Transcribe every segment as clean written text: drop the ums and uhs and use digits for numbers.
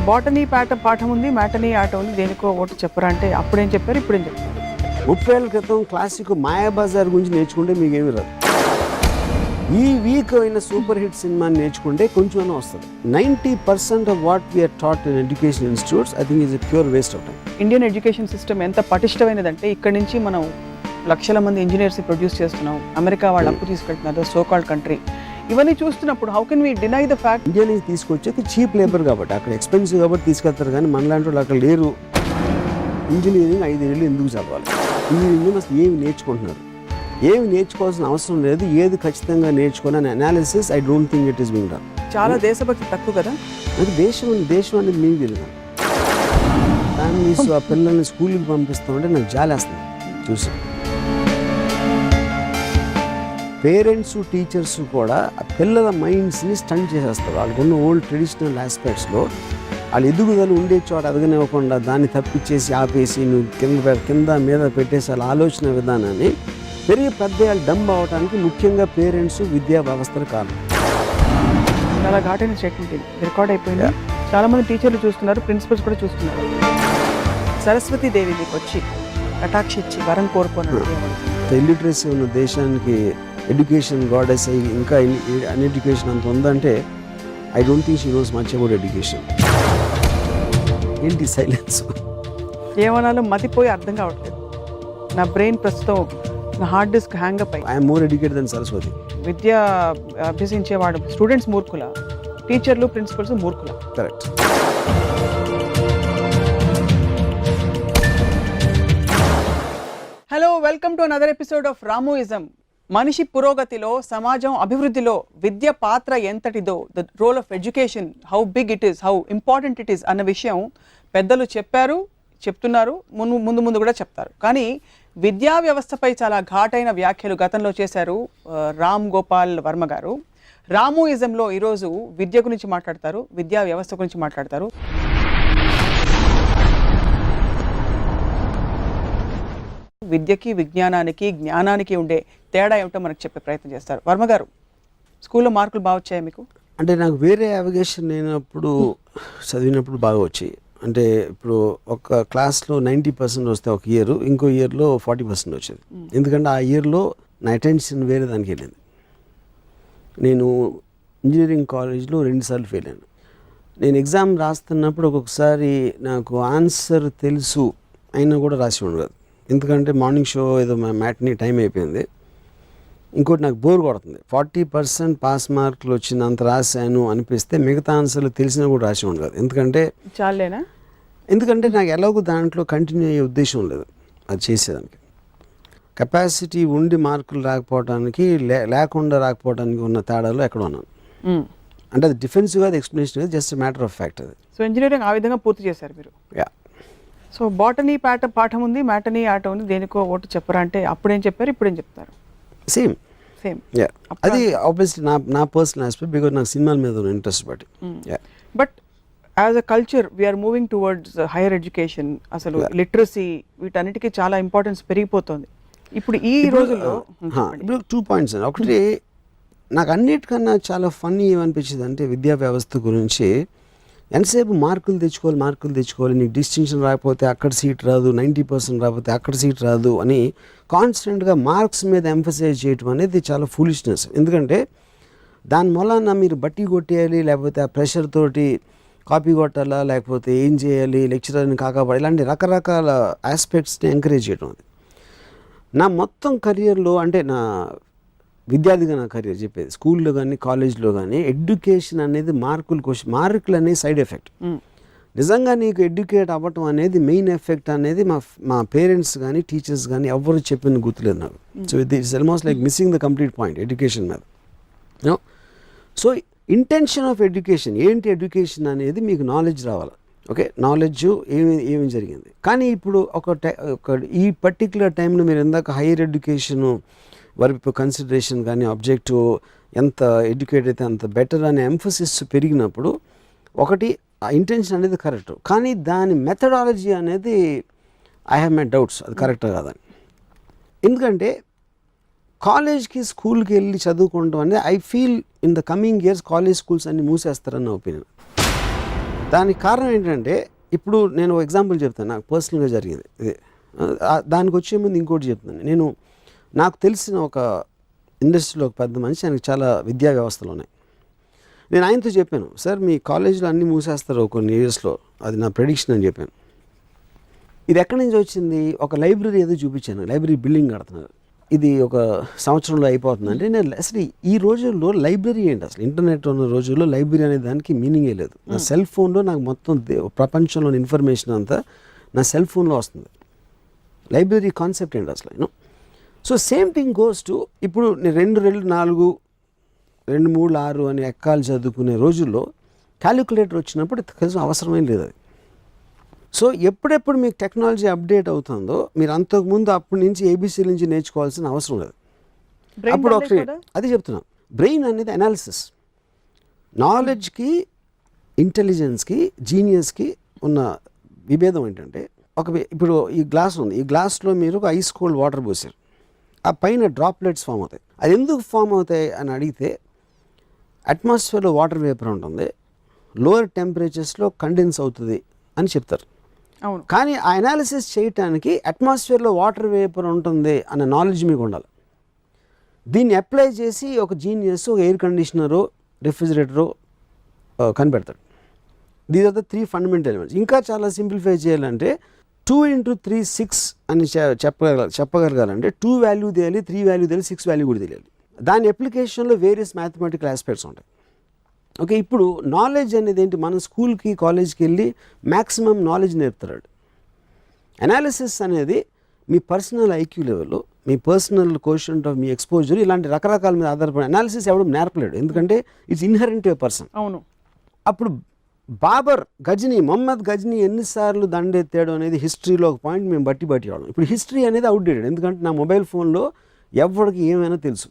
Botany పాఠం ఉంది, matinee ఆట ఉంది, దేనికో ఓటు చెప్పరా అంటే అప్పుడేం చెప్పారు, ఇప్పుడేం చెప్తారు? 30 ఏళ్ళ క్రితం క్లాసిక్ మాయాబజార్ గురించి నేర్చుకుంటే మీకు ఏమి రాదు. ఈ వీక్ అయిన సూపర్ హిట్ సినిమాని నేర్చుకుంటే కొంచెం వస్తుంది. 90% of what we are taught in education institutes I think is a pure waste of time. Indian education system ఎంత పటిష్టమైనదంటే ఇక్కడ నుంచి మనం లక్షల మంది ఇంజనీర్స్ ప్రొడ్యూస్ చేస్తున్నాం. అమెరికా వాళ్ళు అప్పు తీసుకెళ్తున్నారు, సో కాల్డ్ కంట్రీ. ఇవన్నీ చూస్తున్నప్పుడు how can we deny the fact? India నుంచి తీసుకొచ్చేది చీప్ లేబర్ కాబట్టి, అక్కడ ఎక్స్పెన్సివ్ కాబట్టి తీసుకెళ్తారు. కానీ మనలాంటి వాళ్ళు అక్కడ లేరు. ఇంజనీరింగ్ 5 ఏళ్ళు ఎందుకు చదవాలి? ఇంజనీరింగ్ అసలు ఏమి నేర్చుకుంటున్నారు, ఏమి నేర్చుకోవాల్సిన అవసరం లేదు, ఏది ఖచ్చితంగా నేర్చుకోవాలని analysis I don't think it is being done. చాలా దేశభక్తి తక్కువ కదా. అది దేశం అనేది మీకు తెలియదు. ఫ్యామిలీస్ ఆ పిల్లల్ని స్కూల్కి పంపిస్తామంటే నాకు జాలేస్తుంది చూసి. పేరెంట్స్ టీచర్స్ కూడా ఆ పిల్లల మైండ్స్ని స్టంట్ చేసేస్తారు. వాళ్ళకున్న ఓల్డ్ ట్రెడిషనల్ ఆస్పెక్ట్స్లో వాళ్ళు ఎదుగుదల ఉండే చోట ఎదగనివ్వకుండా దాన్ని తప్పించేసి ఆపేసి నువ్వు కింద మీద పెట్టేసి వాళ్ళ ఆలోచన విధానాన్ని పెరిగి పెద్ద వాళ్ళు డంబ్ అవడానికి ముఖ్యంగా పేరెంట్స్, విద్యా వ్యవస్థలు కారణం. చాలా ఘాటైన స్టేట్మెంట్ ఇది, రికార్డ్ అయిపోయింది. చాలా మంది టీచర్లు చూస్తున్నారు, ప్రిన్సిపల్స్ కూడా చూస్తున్నారు. సరస్వతీదేవి మీకు వచ్చి కటాక్షించి వరం కోరుకోను. ఇల్లిటరసీ ఉన్న దేశానికి ఎడ్యుకేషన్ గాడెస్ అయ్యి ఇంకా అన్ఎడ్యుకేషన్ అంత ఉందంటే I don't think she knows much about education. ఏంటి సైలెన్స్? ఏమనాలో మతిపోయి అర్థం కావట్లేదు. నా బ్రెయిన్ ప్రస్తుతం నా హార్డ్ డిస్క్ హ్యాంగ్ అప్ అయ్యి. I'm more educated than Saraswati. విద్య అభ్యసించేవాడు స్టూడెంట్స్ మూర్ఖుల, టీచర్లు ప్రిన్సిపల్స్ మూర్ఖుల. Correct. Hello, welcome to another episode of Ramuism. మనిషి పురోగతిలో, సమాజం అభివృద్ధిలో విద్య పాత్ర ఎంతటిదో, the role of education, how big it is, how important it is అన్న విషయం పెద్దలు చెప్పారు, చెప్తున్నారు, ముందు కూడా చెప్తారు. కానీ విద్యా వ్యవస్థపై చాలా ఘాటైన వ్యాఖ్యలు గతంలో చేశారు రామ్ గోపాల్ వర్మ గారు. రామోయిజంలో ఈరోజు విద్య గురించి మాట్లాడతారు, విద్యా వ్యవస్థ గురించి మాట్లాడతారు. విద్యకి, విజ్ఞానానికి, జ్ఞానానికి ఉండే తేడా ఏమిటో మనకు చెప్పే ప్రయత్నం చేస్తారు. వర్మ గారు, స్కూల్లో మార్కులు బాగా వచ్చాయా మీకు? అంటే నాకు వేరే అవగేషన్ నేనప్పుడు చదివినప్పుడు బాగా వచ్చాయి. అంటే ఇప్పుడు ఒక క్లాస్లో 90% వస్తే ఒక ఇయర్, ఇంకో ఇయర్లో 40% వచ్చేది. ఎందుకంటే ఆ ఇయర్లో నా అటెన్షన్ వేరే దానికి వెళ్ళింది. నేను ఇంజనీరింగ్ కాలేజ్లో 2 సార్లు ఫెయిల్ అయ్యాను. నేను ఎగ్జామ్ రాస్తున్నప్పుడు ఒక్కొక్కసారి నాకు ఆన్సర్ తెలుసు అయినా కూడా రాసి ఉండదు. ఎందుకంటే మార్నింగ్ షో ఏదో మ్యాట్నీ టైం అయిపోయింది. ఇంకోటి నాకు బోర్ కొడుతుంది. 40% పాస్ మార్కులు వచ్చినంత రాశాను అనిపిస్తే మిగతా ఆన్సర్లు తెలిసినా కూడా రాసి ఉండదు. ఎందుకంటే నాకు ఎలాగో దాంట్లో కంటిన్యూ అయ్యే ఉద్దేశం లేదు అది చేసేదానికి. కెపాసిటీ ఉండి మార్కులు రాకపోవడానికి లేకుండా రాకపోవడానికి ఉన్న తేడాలో ఎక్కడ ఉన్నాను. అంటే అది డిఫెన్సివ్ అది ఎక్స్ప్లెనేషన్ అది జస్ట్ మ్యాటర్ ఆఫ్ ఫ్యాక్ట్ అది. సో ఇంజనీరింగ్ ఆ విధంగా పూర్తి చేశారు మీరు. యా. సో బాటనీ పాఠం ఉంది, మ్యాటనీ ఆట ఉంది, దేనికో ఓటు చెప్పరా అంటే అప్పుడేం చెప్పారు, ఇప్పుడేం చెప్తారు? సేమ్. అది ఆబ్వియస్లీ నా పర్సనల్ ఆస్పెక్ట్, బికాజ్ నాకు సినిమాల మీద ఇంట్రెస్ట్ బట్టి. But as a culture we are moving towards higher education. అసలు లిటరసీ వీటన్నిటికీ చాలా ఇంపార్టెన్స్ పెరిగిపోతుంది ఇప్పుడు ఈ రోజుల్లో. ఇప్పుడు 2 పాయింట్స్. ఒకటి నాకు అన్నిటికన్నా చాలా ఫన్నీ ఏమనిపించింది అంటే విద్యా వ్యవస్థ గురించి ఎంతసేపు మార్కులు తెచ్చుకోవాలి, నీకు డిస్టింక్షన్ రాకపోతే అక్కడ సీట్ రాదు, 90% రాకపోతే అక్కడ సీట్ రాదు అని కాన్స్టెంట్గా మార్క్స్ మీద ఎంఫసైజ్ చేయటం అనేది చాలా ఫూలిష్నెస్. ఎందుకంటే దాని మూలాన మీరు బట్టి కొట్టేయాలి, లేకపోతే ఆ ప్రెషర్ తోటి కాపీ కొట్టాలా, లేకపోతే ఏం చేయాలి, లెక్చరర్ని కాకపోతే ఇలాంటి రకరకాల ఆస్పెక్ట్స్ని ఎంకరేజ్ చేయడం. అది నా మొత్తం కెరియర్లో, అంటే నా విద్యార్థిగా నా కెరియర్ చెప్పేది, స్కూల్లో కానీ కాలేజ్లో కానీ ఎడ్యుకేషన్ అనేది మార్కులు అనేది సైడ్ ఎఫెక్ట్. నిజంగా నీకు ఎడ్యుకేట్ అవ్వటం అనేది మెయిన్ ఎఫెక్ట్ అనేది మా పేరెంట్స్ కానీ టీచర్స్ కానీ ఎవరు చెప్పిన గుర్తులేదు నాకు. So it's almost like missing the complete point education మీద. సో ఇంటెన్షన్ ఆఫ్ ఎడ్యుకేషన్ ఏంటి? ఎడ్యుకేషన్ అనేది మీకు నాలెడ్జ్ రావాలి. ఓకే, నాలెడ్జ్ ఏమి జరిగింది. కానీ ఇప్పుడు ఈ పర్టిక్యులర్ టైంలో మీరు ఇందాక హైయర్ ఎడ్యుకేషను వరకు కన్సిడరేషన్ కానీ ఆబ్జెక్టివ్ ఎంత ఎడ్యుకేట్ అయితే అంత బెటర్ అనే ఎంఫసిస్ పెరిగినప్పుడు ఒకటి ఆ ఇంటెన్షన్ అనేది కరెక్ట్, కానీ దాని మెథడాలజీ అనేది ఐ హ్యావ్ మై డౌట్స్ అది కరెక్టా కాదని. ఎందుకంటే కాలేజ్కి స్కూల్కి వెళ్ళి చదువుకోవడం అనేది I feel in the coming years college schools అన్ని మూసేస్తారన్న ఒపీనియన్. దానికి కారణం ఏంటంటే ఇప్పుడు నేను ఎగ్జాంపుల్ చెప్తాను, నాకు పర్సనల్గా జరిగింది ఇది. దానికి వచ్చే ముందు ఇంకోటి చెప్తాను. నాకు తెలిసిన ఒక ఇండస్ట్రీలో ఒక పెద్ద మనిషి, ఆయనకి చాలా విద్యా వ్యవస్థలు ఉన్నాయి. నేను ఆయనతో చెప్పాను, సార్ మీ కాలేజీలో అన్నీ మూసేస్తారు కొన్ని ఇయర్స్లో, అది నా ప్రెడిక్షన్ అని చెప్పాను. ఇది ఎక్కడి నుంచి వచ్చింది, ఒక లైబ్రరీ ఏదో చూపించాను, లైబ్రరీ బిల్డింగ్ కడుతున్నారు, ఇది ఒక సంవత్సరంలో అయిపోతుంది అంటే. నేను అసలు ఈ రోజుల్లో లైబ్రరీ ఏంటి, అసలు ఇంటర్నెట్ ఉన్న రోజుల్లో లైబ్రరీ అనే దానికి మీనింగే లేదు. నా సెల్ ఫోన్లో నాకు మొత్తం ప్రపంచంలోని ఇన్ఫర్మేషన్ అంతా నా సెల్ ఫోన్లో వస్తుంది. లైబ్రరీ కాన్సెప్ట్ ఏంటి అసలు you know. So same thing goes to ఇప్పుడు నేను 2 2 4 2 3 6 అని ఎక్కాలు చదువుకునే రోజుల్లో క్యాలిక్యులేటర్ వచ్చినప్పుడు కలిసి అవసరమే లేదు అది. సో ఎప్పుడెప్పుడు మీకు టెక్నాలజీ అప్డేట్ అవుతుందో మీరు అంతకుముందు అప్పటి నుంచి ఏబీసీ నుంచి నేర్చుకోవాల్సిన అవసరం లేదు. అప్పుడు ఒకటి అది చెప్తున్నాం, బ్రెయిన్ అనేది అనాలిసిస్. నాలెడ్జ్కి, ఇంటెలిజెన్స్కి, జీనియస్కి ఉన్న విభేదం ఏంటంటే, ఇప్పుడు ఈ గ్లాస్ ఉంది, ఈ గ్లాస్లో మీరు ఒక ఐస్ కోల్డ్ వాటర్ పోసారు, ఆ పైన డ్రాప్లెట్స్ ఫామ్ అవుతాయి. అది ఎందుకు ఫామ్ అవుతాయి అని అడిగితే, అట్మాస్ఫియర్లో వాటర్ వేపర్ ఉంటుంది, లోయర్ టెంపరేచర్స్లో కండెన్స్ అవుతుంది అని చెప్తారు. కానీ ఆ అనాలిసిస్ చేయటానికి అట్మాస్ఫియర్లో వాటర్ వేపర్ ఉంటుంది అన్న నాలెడ్జ్ మీకు ఉండాలి. దీన్ని అప్లై చేసి ఒక జీనియస్ ఒక ఎయిర్ కండిషనరు, రెఫ్రిజిరేటరు కనిపెడతాడు. These are the 3 fundamental elements. ఇంకా చాలా సింప్లిఫై చేయాలంటే 2 × 3 6 అని చెప్పగలగాలంటే 2 వాల్యూ తెలియాలి, 3 వాల్యూ తెలియాలి, 6 వాల్యూ కూడా తెలియాలి. దాని అప్లికేషన్లో వేరియస్ మ్యాథమెటికల్ ఆస్పెక్ట్స్ ఉంటాయి. ఓకే, ఇప్పుడు నాలెడ్జ్ అనేది ఏంటి, మన స్కూల్కి కాలేజ్కి వెళ్ళి మ్యాక్సిమం నాలెడ్జ్ నేర్పుతాడు. అనాలిసిస్ అనేది మీ పర్సనల్ ఐక్యూ లెవెల్లో, మీ పర్సనల్ కోషంట్ ఆఫ్ మీ ఎక్స్పోజర్, ఇలాంటి రకరకాల మీద ఆధారపడి అనాలిసిస్ ఎవడు నేర్పలేడు, ఎందుకంటే it's inherent to a person. అవును. అప్పుడు బాబర్ మొహమ్మద్ గజ్నీ ఎన్నిసార్లు దండెత్తాడు అనేది హిస్టరీలో ఒక పాయింట్ మేము బట్టి వాళ్ళం. ఇప్పుడు హిస్టరీ అనేది అవుట్డేటెడ్, ఎందుకంటే నా మొబైల్ ఫోన్లో ఎవరికి ఏమైనా తెలుసు.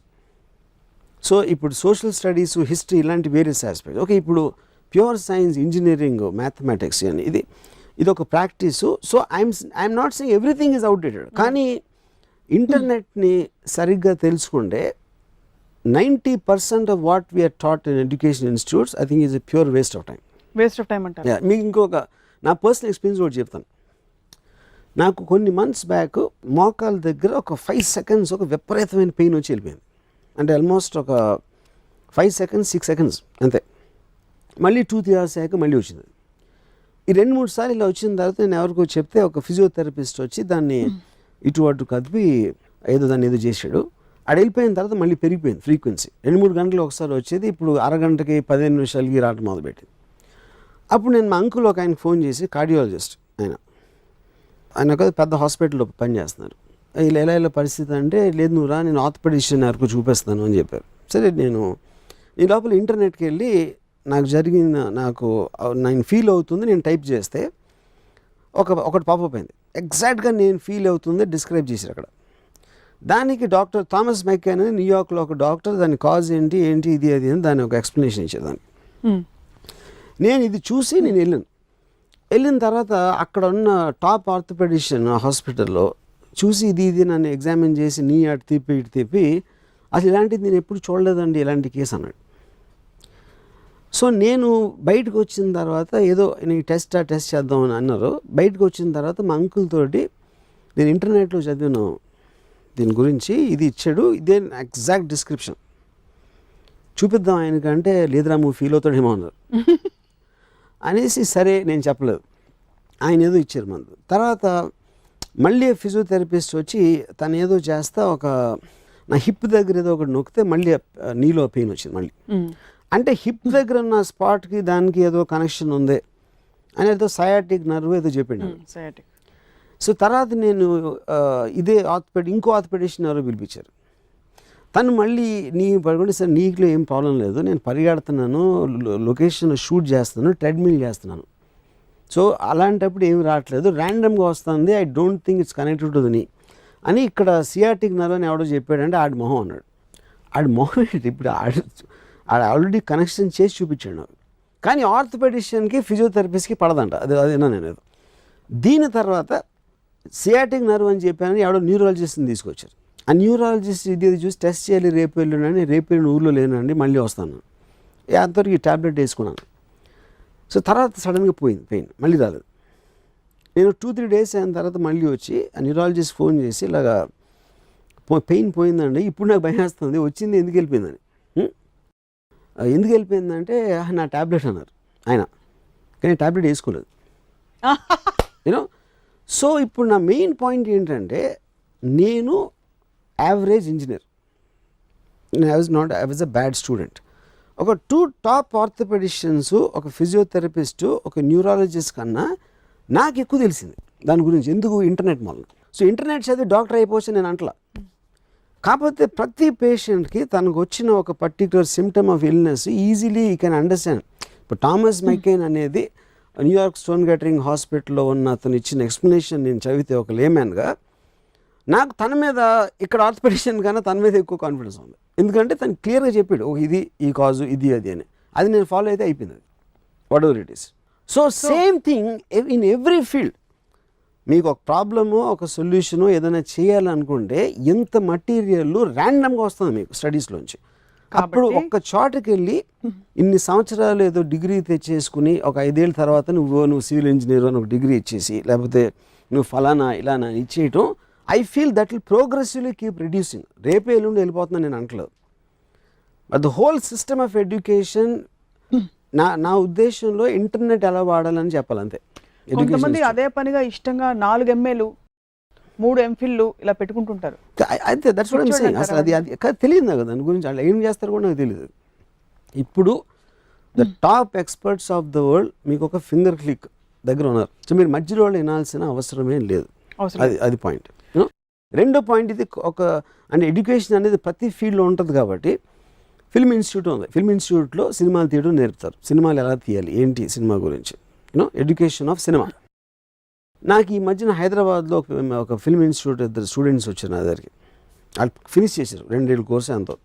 సో ఇప్పుడు సోషల్ స్టడీస్, హిస్టరీ, ఇలాంటి వేరియస్ ఆస్పెక్ట్స్. ఓకే, ఇప్పుడు ప్యూర్ సైన్స్, ఇంజనీరింగ్, మ్యాథమెటిక్స్ అని ఇది ఒక practice. So I'm not saying everything is outdated, కానీ ఇంటర్నెట్ని సరిగ్గా తెలుసుకుంటే 90% of what we are taught in education institutes I think is a pure waste of time. అంటారు. మీకు ఇంకొక నా పర్సనల్ ఎక్స్పీరియన్స్ కూడా చెప్తాను. నాకు కొన్ని మంత్స్ బ్యాక్ మోకాల దగ్గర ఒక 5 seconds ఒక విపరీతమైన పెయిన్ వచ్చి వెళ్ళిపోయింది. అంటే ఆల్మోస్ట్ ఒక 5 seconds 6 seconds అంతే. మళ్ళీ 2-3 hours అయ్యాక మళ్ళీ వచ్చింది. ఈ 2-3 సార్లు ఇలా వచ్చిన తర్వాత నేను ఎవరికో చెప్తే ఒక ఫిజియోథెరపిస్ట్ వచ్చి దాన్ని ఇటు అటు కదిపి దాన్ని ఏదో చేశాడు. అది వెళ్ళిపోయిన తర్వాత మళ్ళీ పెరిగిపోయింది ఫ్రీక్వెన్సీ. 2-3 గంటలు ఒకసారి వచ్చేది, ఇప్పుడు అరగంటకి 15 నిమిషాలకి రావడం మొదలుపెట్టింది. అప్పుడు నేను మా అంకుల్ ఒక ఆయనకు ఫోన్ చేసి, కార్డియాలజిస్ట్ ఆయన ఒక పెద్ద హాస్పిటల్లో పనిచేస్తున్నారు. ఇలా పరిస్థితి అంటే, లేదు నువ్వు రా, నేను ఆర్థోపెడిషియన్ వరకు చూపిస్తాను అని చెప్పారు. సరే, నేను ఈ లోపల ఇంటర్నెట్కి వెళ్ళి నాకు నేను ఫీల్ అవుతుంది నేను టైప్ చేస్తే ఒకటి పాపప్ అయింది. ఎగ్జాక్ట్గా నేను ఫీల్ అవుతుంది డిస్క్రైబ్ చేశారు అక్కడ. దానికి డాక్టర్ థామస్ మెక్కెన్ అని న్యూయార్క్లో ఒక డాక్టర్, దాని కాజ్ ఏంటి ఇది అది అని దాని ఒక ఎక్స్ప్లెనేషన్ ఇచ్చేదాన్ని. నేను ఇది చూసి నేను వెళ్ళిన తర్వాత అక్కడ ఉన్న టాప్ ఆర్థోపెడిషియన్ హాస్పిటల్లో చూసి ఇది నన్ను ఎగ్జామిన్ చేసి నీ అటు తిప్పి అసలు ఇలాంటిది నేను ఎప్పుడు చూడలేదండి ఇలాంటి కేసు అన్నాడు. సో నేను బయటకు వచ్చిన తర్వాత ఏదో నేను టెస్ట్ చేద్దామని అన్నారు. బయటకు వచ్చిన తర్వాత మా అంకుల్ తోటి నేను ఇంటర్నెట్లో చదివాను దీని గురించి, ఇది ఇచ్చాడు, ఇదే ఎగ్జాక్ట్ డిస్క్రిప్షన్ చూపిద్దాం ఆయనకంటే, లేదురా నువ్వు ఫీల్ అవుతాడేమో అన్నారు అనేసి. సరే నేను చెప్పలేదు, ఆయన ఏదో ఇచ్చారు మందు. తర్వాత మళ్ళీ ఫిజియోథెరపిస్ట్ వచ్చి తను ఏదో చేస్తా నా హిప్ దగ్గర ఏదో ఒకటి నొక్కితే మళ్ళీ నీలో పెయిన్ వచ్చింది మళ్ళీ. అంటే హిప్ దగ్గర ఉన్న స్పాట్కి దానికి ఏదో కనెక్షన్ ఉంది అని ఏదో సయాటిక్ నర్వ్ ఏదో చెప్పిండు. సో తర్వాత నేను ఇదే ఇంకో ఆర్థోపెడిషన్ ఎవరో పిలిపించారు. తను మళ్ళీ పడుకుంటే, సార్ నీకులో ఏం ప్రాబ్లం లేదు, నేను పరిగెడుతున్నాను, లొకేషన్ షూట్ చేస్తున్నాను, ట్రెడ్మిల్ చేస్తున్నాను, సో అలాంటప్పుడు ఏమి రావట్లేదు, ర్యాండమ్గా వస్తుంది, I don't think it's connected to the నీ అని ఇక్కడ సియాటిక్ నర్వ్ అని ఎవడో చెప్పాడంటే ఆడి మొహం అన్నాడు. ఆడి మొహం ఏంటి, ఇప్పుడు ఆల్రెడీ కనెక్షన్ చేసి చూపించాడు నాకు. కానీ ఆర్థోపెడిషియన్కి ఫిజియోథెరపిస్ట్కి పడదంట, అదేనా నేను ఏదో. దీని తర్వాత సియాటిక్ నర్వ్ అని చెప్పానని ఎవడో న్యూరాలజిస్ట్ని తీసుకొచ్చారు. ఆ న్యూరాలజిస్ట్ ఇది చూసి టెస్ట్ చేయాలి, రేపు వెళ్ళినండి ఊళ్ళో లేనండి, మళ్ళీ వస్తాను. అంతవరకు ఈ ట్యాబ్లెట్ వేసుకున్నాను. సో తర్వాత సడన్గా పోయింది పెయిన్, మళ్ళీ రాలేదు. నేను 2-3 డేస్ అయిన తర్వాత మళ్ళీ వచ్చి ఆ న్యూరాలజిస్ట్ ఫోన్ చేసి ఇలాగా పెయిన్ పోయిందండి, ఇప్పుడు నాకు భయం వేస్తుంది, వచ్చింది ఎందుకు వెళ్ళిపోయిందని. ఎందుకు వెళ్ళిపోయిందంటే నా ట్యాబ్లెట్ అన్నారు ఆయన, కానీ ట్యాబ్లెట్ వేసుకోలేదు. యూనో, సో ఇప్పుడు నా మెయిన్ పాయింట్ ఏంటంటే నేను average engineer, I was a bad student. ఒక 2 టాప్ ఆర్థోపెడిషియన్స్, ఒక ఫిజియోథెరపిస్టు, ఒక న్యూరాలజిస్ట్ కన్నా నాకు ఎక్కువ తెలిసింది దాని గురించి. ఎందుకు? ఇంటర్నెట్ వల్ల. సో ఇంటర్నెట్ చదివి డాక్టర్ అయిపోవచ్చు నేను అంటలా. కాకపోతే ప్రతి పేషెంట్కి తనకు వచ్చిన ఒక particular symptom of illness easily you can understand. ఇప్పుడు థామస్ మైకేన్ అనేది న్యూయార్క్ స్టోన్ గ్యాటరింగ్ హాస్పిటల్లో ఉన్న అతను ఇచ్చిన ఎక్స్ప్లెనేషన్ నేను చదివితే ఒక లేమ్యాన్గా నాకు తన మీద, ఇక్కడ ఆర్థోపెడిషియన్ కన్నా తన మీద ఎక్కువ కాన్ఫిడెన్స్ ఉంది. ఎందుకంటే తను క్లియర్గా చెప్పాడు, ఓ ఇది ఈ కాజు, ఇది అది అని. అది నేను ఫాలో అయితే అయిపోయింది, what ever it is. So same thing in every field. మీకు ఒక ప్రాబ్లము, ఒక సొల్యూషను ఏదైనా చేయాలనుకుంటే ఎంత మటీరియల్ ర్యాండమ్గా వస్తుంది మీకు స్టడీస్లోంచి. అప్పుడు ఒక్క చోటకి వెళ్ళి ఇన్ని సంవత్సరాలు ఏదో డిగ్రీ తెచ్చేసుకుని ఒక 5 ఏళ్ళ తర్వాత నువ్వు సివిల్ ఇంజనీర్ అని ఒక డిగ్రీ ఇచ్చేసి, లేకపోతే నువ్వు ఫలానా ఇలానా ఇచ్చేయటం, I feel that will progressively keep reducing. రేపే ఎల్లుండి వెళ్ళిపోతుందని నేను అంటలేదు. But the whole system of education, నా ఉద్దేశంలో ఇంటర్నెట్ ఎలా వాడాలని చెప్పాలంతే. కొంతమంది అదే పనిగా ఇష్టంగా 4 MA 3 MPhil ఇలా పెట్టుకుంటుంటారు. అయితే దట్స్ వాట్ ఐమ్ సేయింగ్. అసలు అది తెలియదు నాకు దాని గురించి, అలా ఏం చేస్తారు కూడా నాకు తెలియదు. ఇప్పుడు the top experts of the world మీకు ఒక ఫింగర్ క్లిక్ దగ్గర ఉన్నారు. సో మీరు మధ్యలో వాళ్ళు వినాల్సిన అవసరమే లేదు. అది పాయింట్. రెండో పాయింట్, ఇది ఒక అంటే ఎడ్యుకేషన్ అనేది ప్రతి ఫీల్డ్లో ఉంటుంది కాబట్టి ఫిల్మ్ ఇన్స్టిట్యూట్ ఉంది. ఫిల్మ్ ఇన్స్టిట్యూట్లో సినిమాలు తీయడం నేర్పుతారు. సినిమాలు ఎలా తీయాలి, ఏంటి సినిమా గురించి, ఎడ్యుకేషన్ ఆఫ్ సినిమా. నాకు ఈ మధ్యన హైదరాబాద్లో ఒక ఫిల్మ్ ఇన్స్టిట్యూట్ 2 స్టూడెంట్స్ వచ్చారు నా దగ్గరికి. వాళ్ళు ఫినిష్ చేశారు 2 ఏళ్ళ కోర్సు ఎంతో.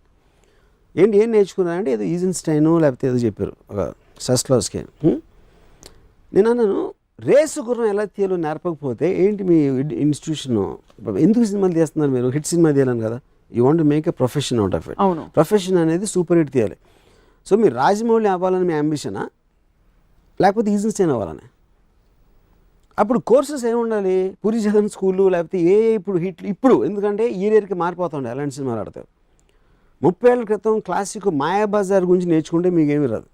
ఏం నేర్చుకున్నారంటే ఏదో ఈజెన్స్టైన్ లేకపోతే ఏదో చెప్పారు, ఒక సస్లాస్కి. నేను అన్నాను, రేసు గుర్రం ఎలా తీయాలో నేర్పకపోతే ఏంటి మీ ఇన్స్టిట్యూషన్, ఎందుకు సినిమాలు తీస్తున్నారు మీరు? హిట్ సినిమా తీయాలని కదా, you want to make a profession out of it. Profession అనేది సూపర్ హిట్ తీయాలి. సో మీరు రాజమౌళి అవ్వాలని మీ అంబిషనా, లేకపోతే ఈజెన్స్టైన్ అవ్వాలని? అప్పుడు కోర్సెస్ ఏమి ఉండాలి? పూరి జగన్ స్కూలు లేకపోతే ఇప్పుడు హిట్లు, ఇప్పుడు ఎందుకంటే ఇయర్కి మారిపోతుండే అలాంటి సినిమాలు ఆడతారు. 30 ఏళ్ళ క్రితం క్లాసిక్ మాయాబజార్ గురించి నేర్చుకుంటే మీకేమీ రాదు.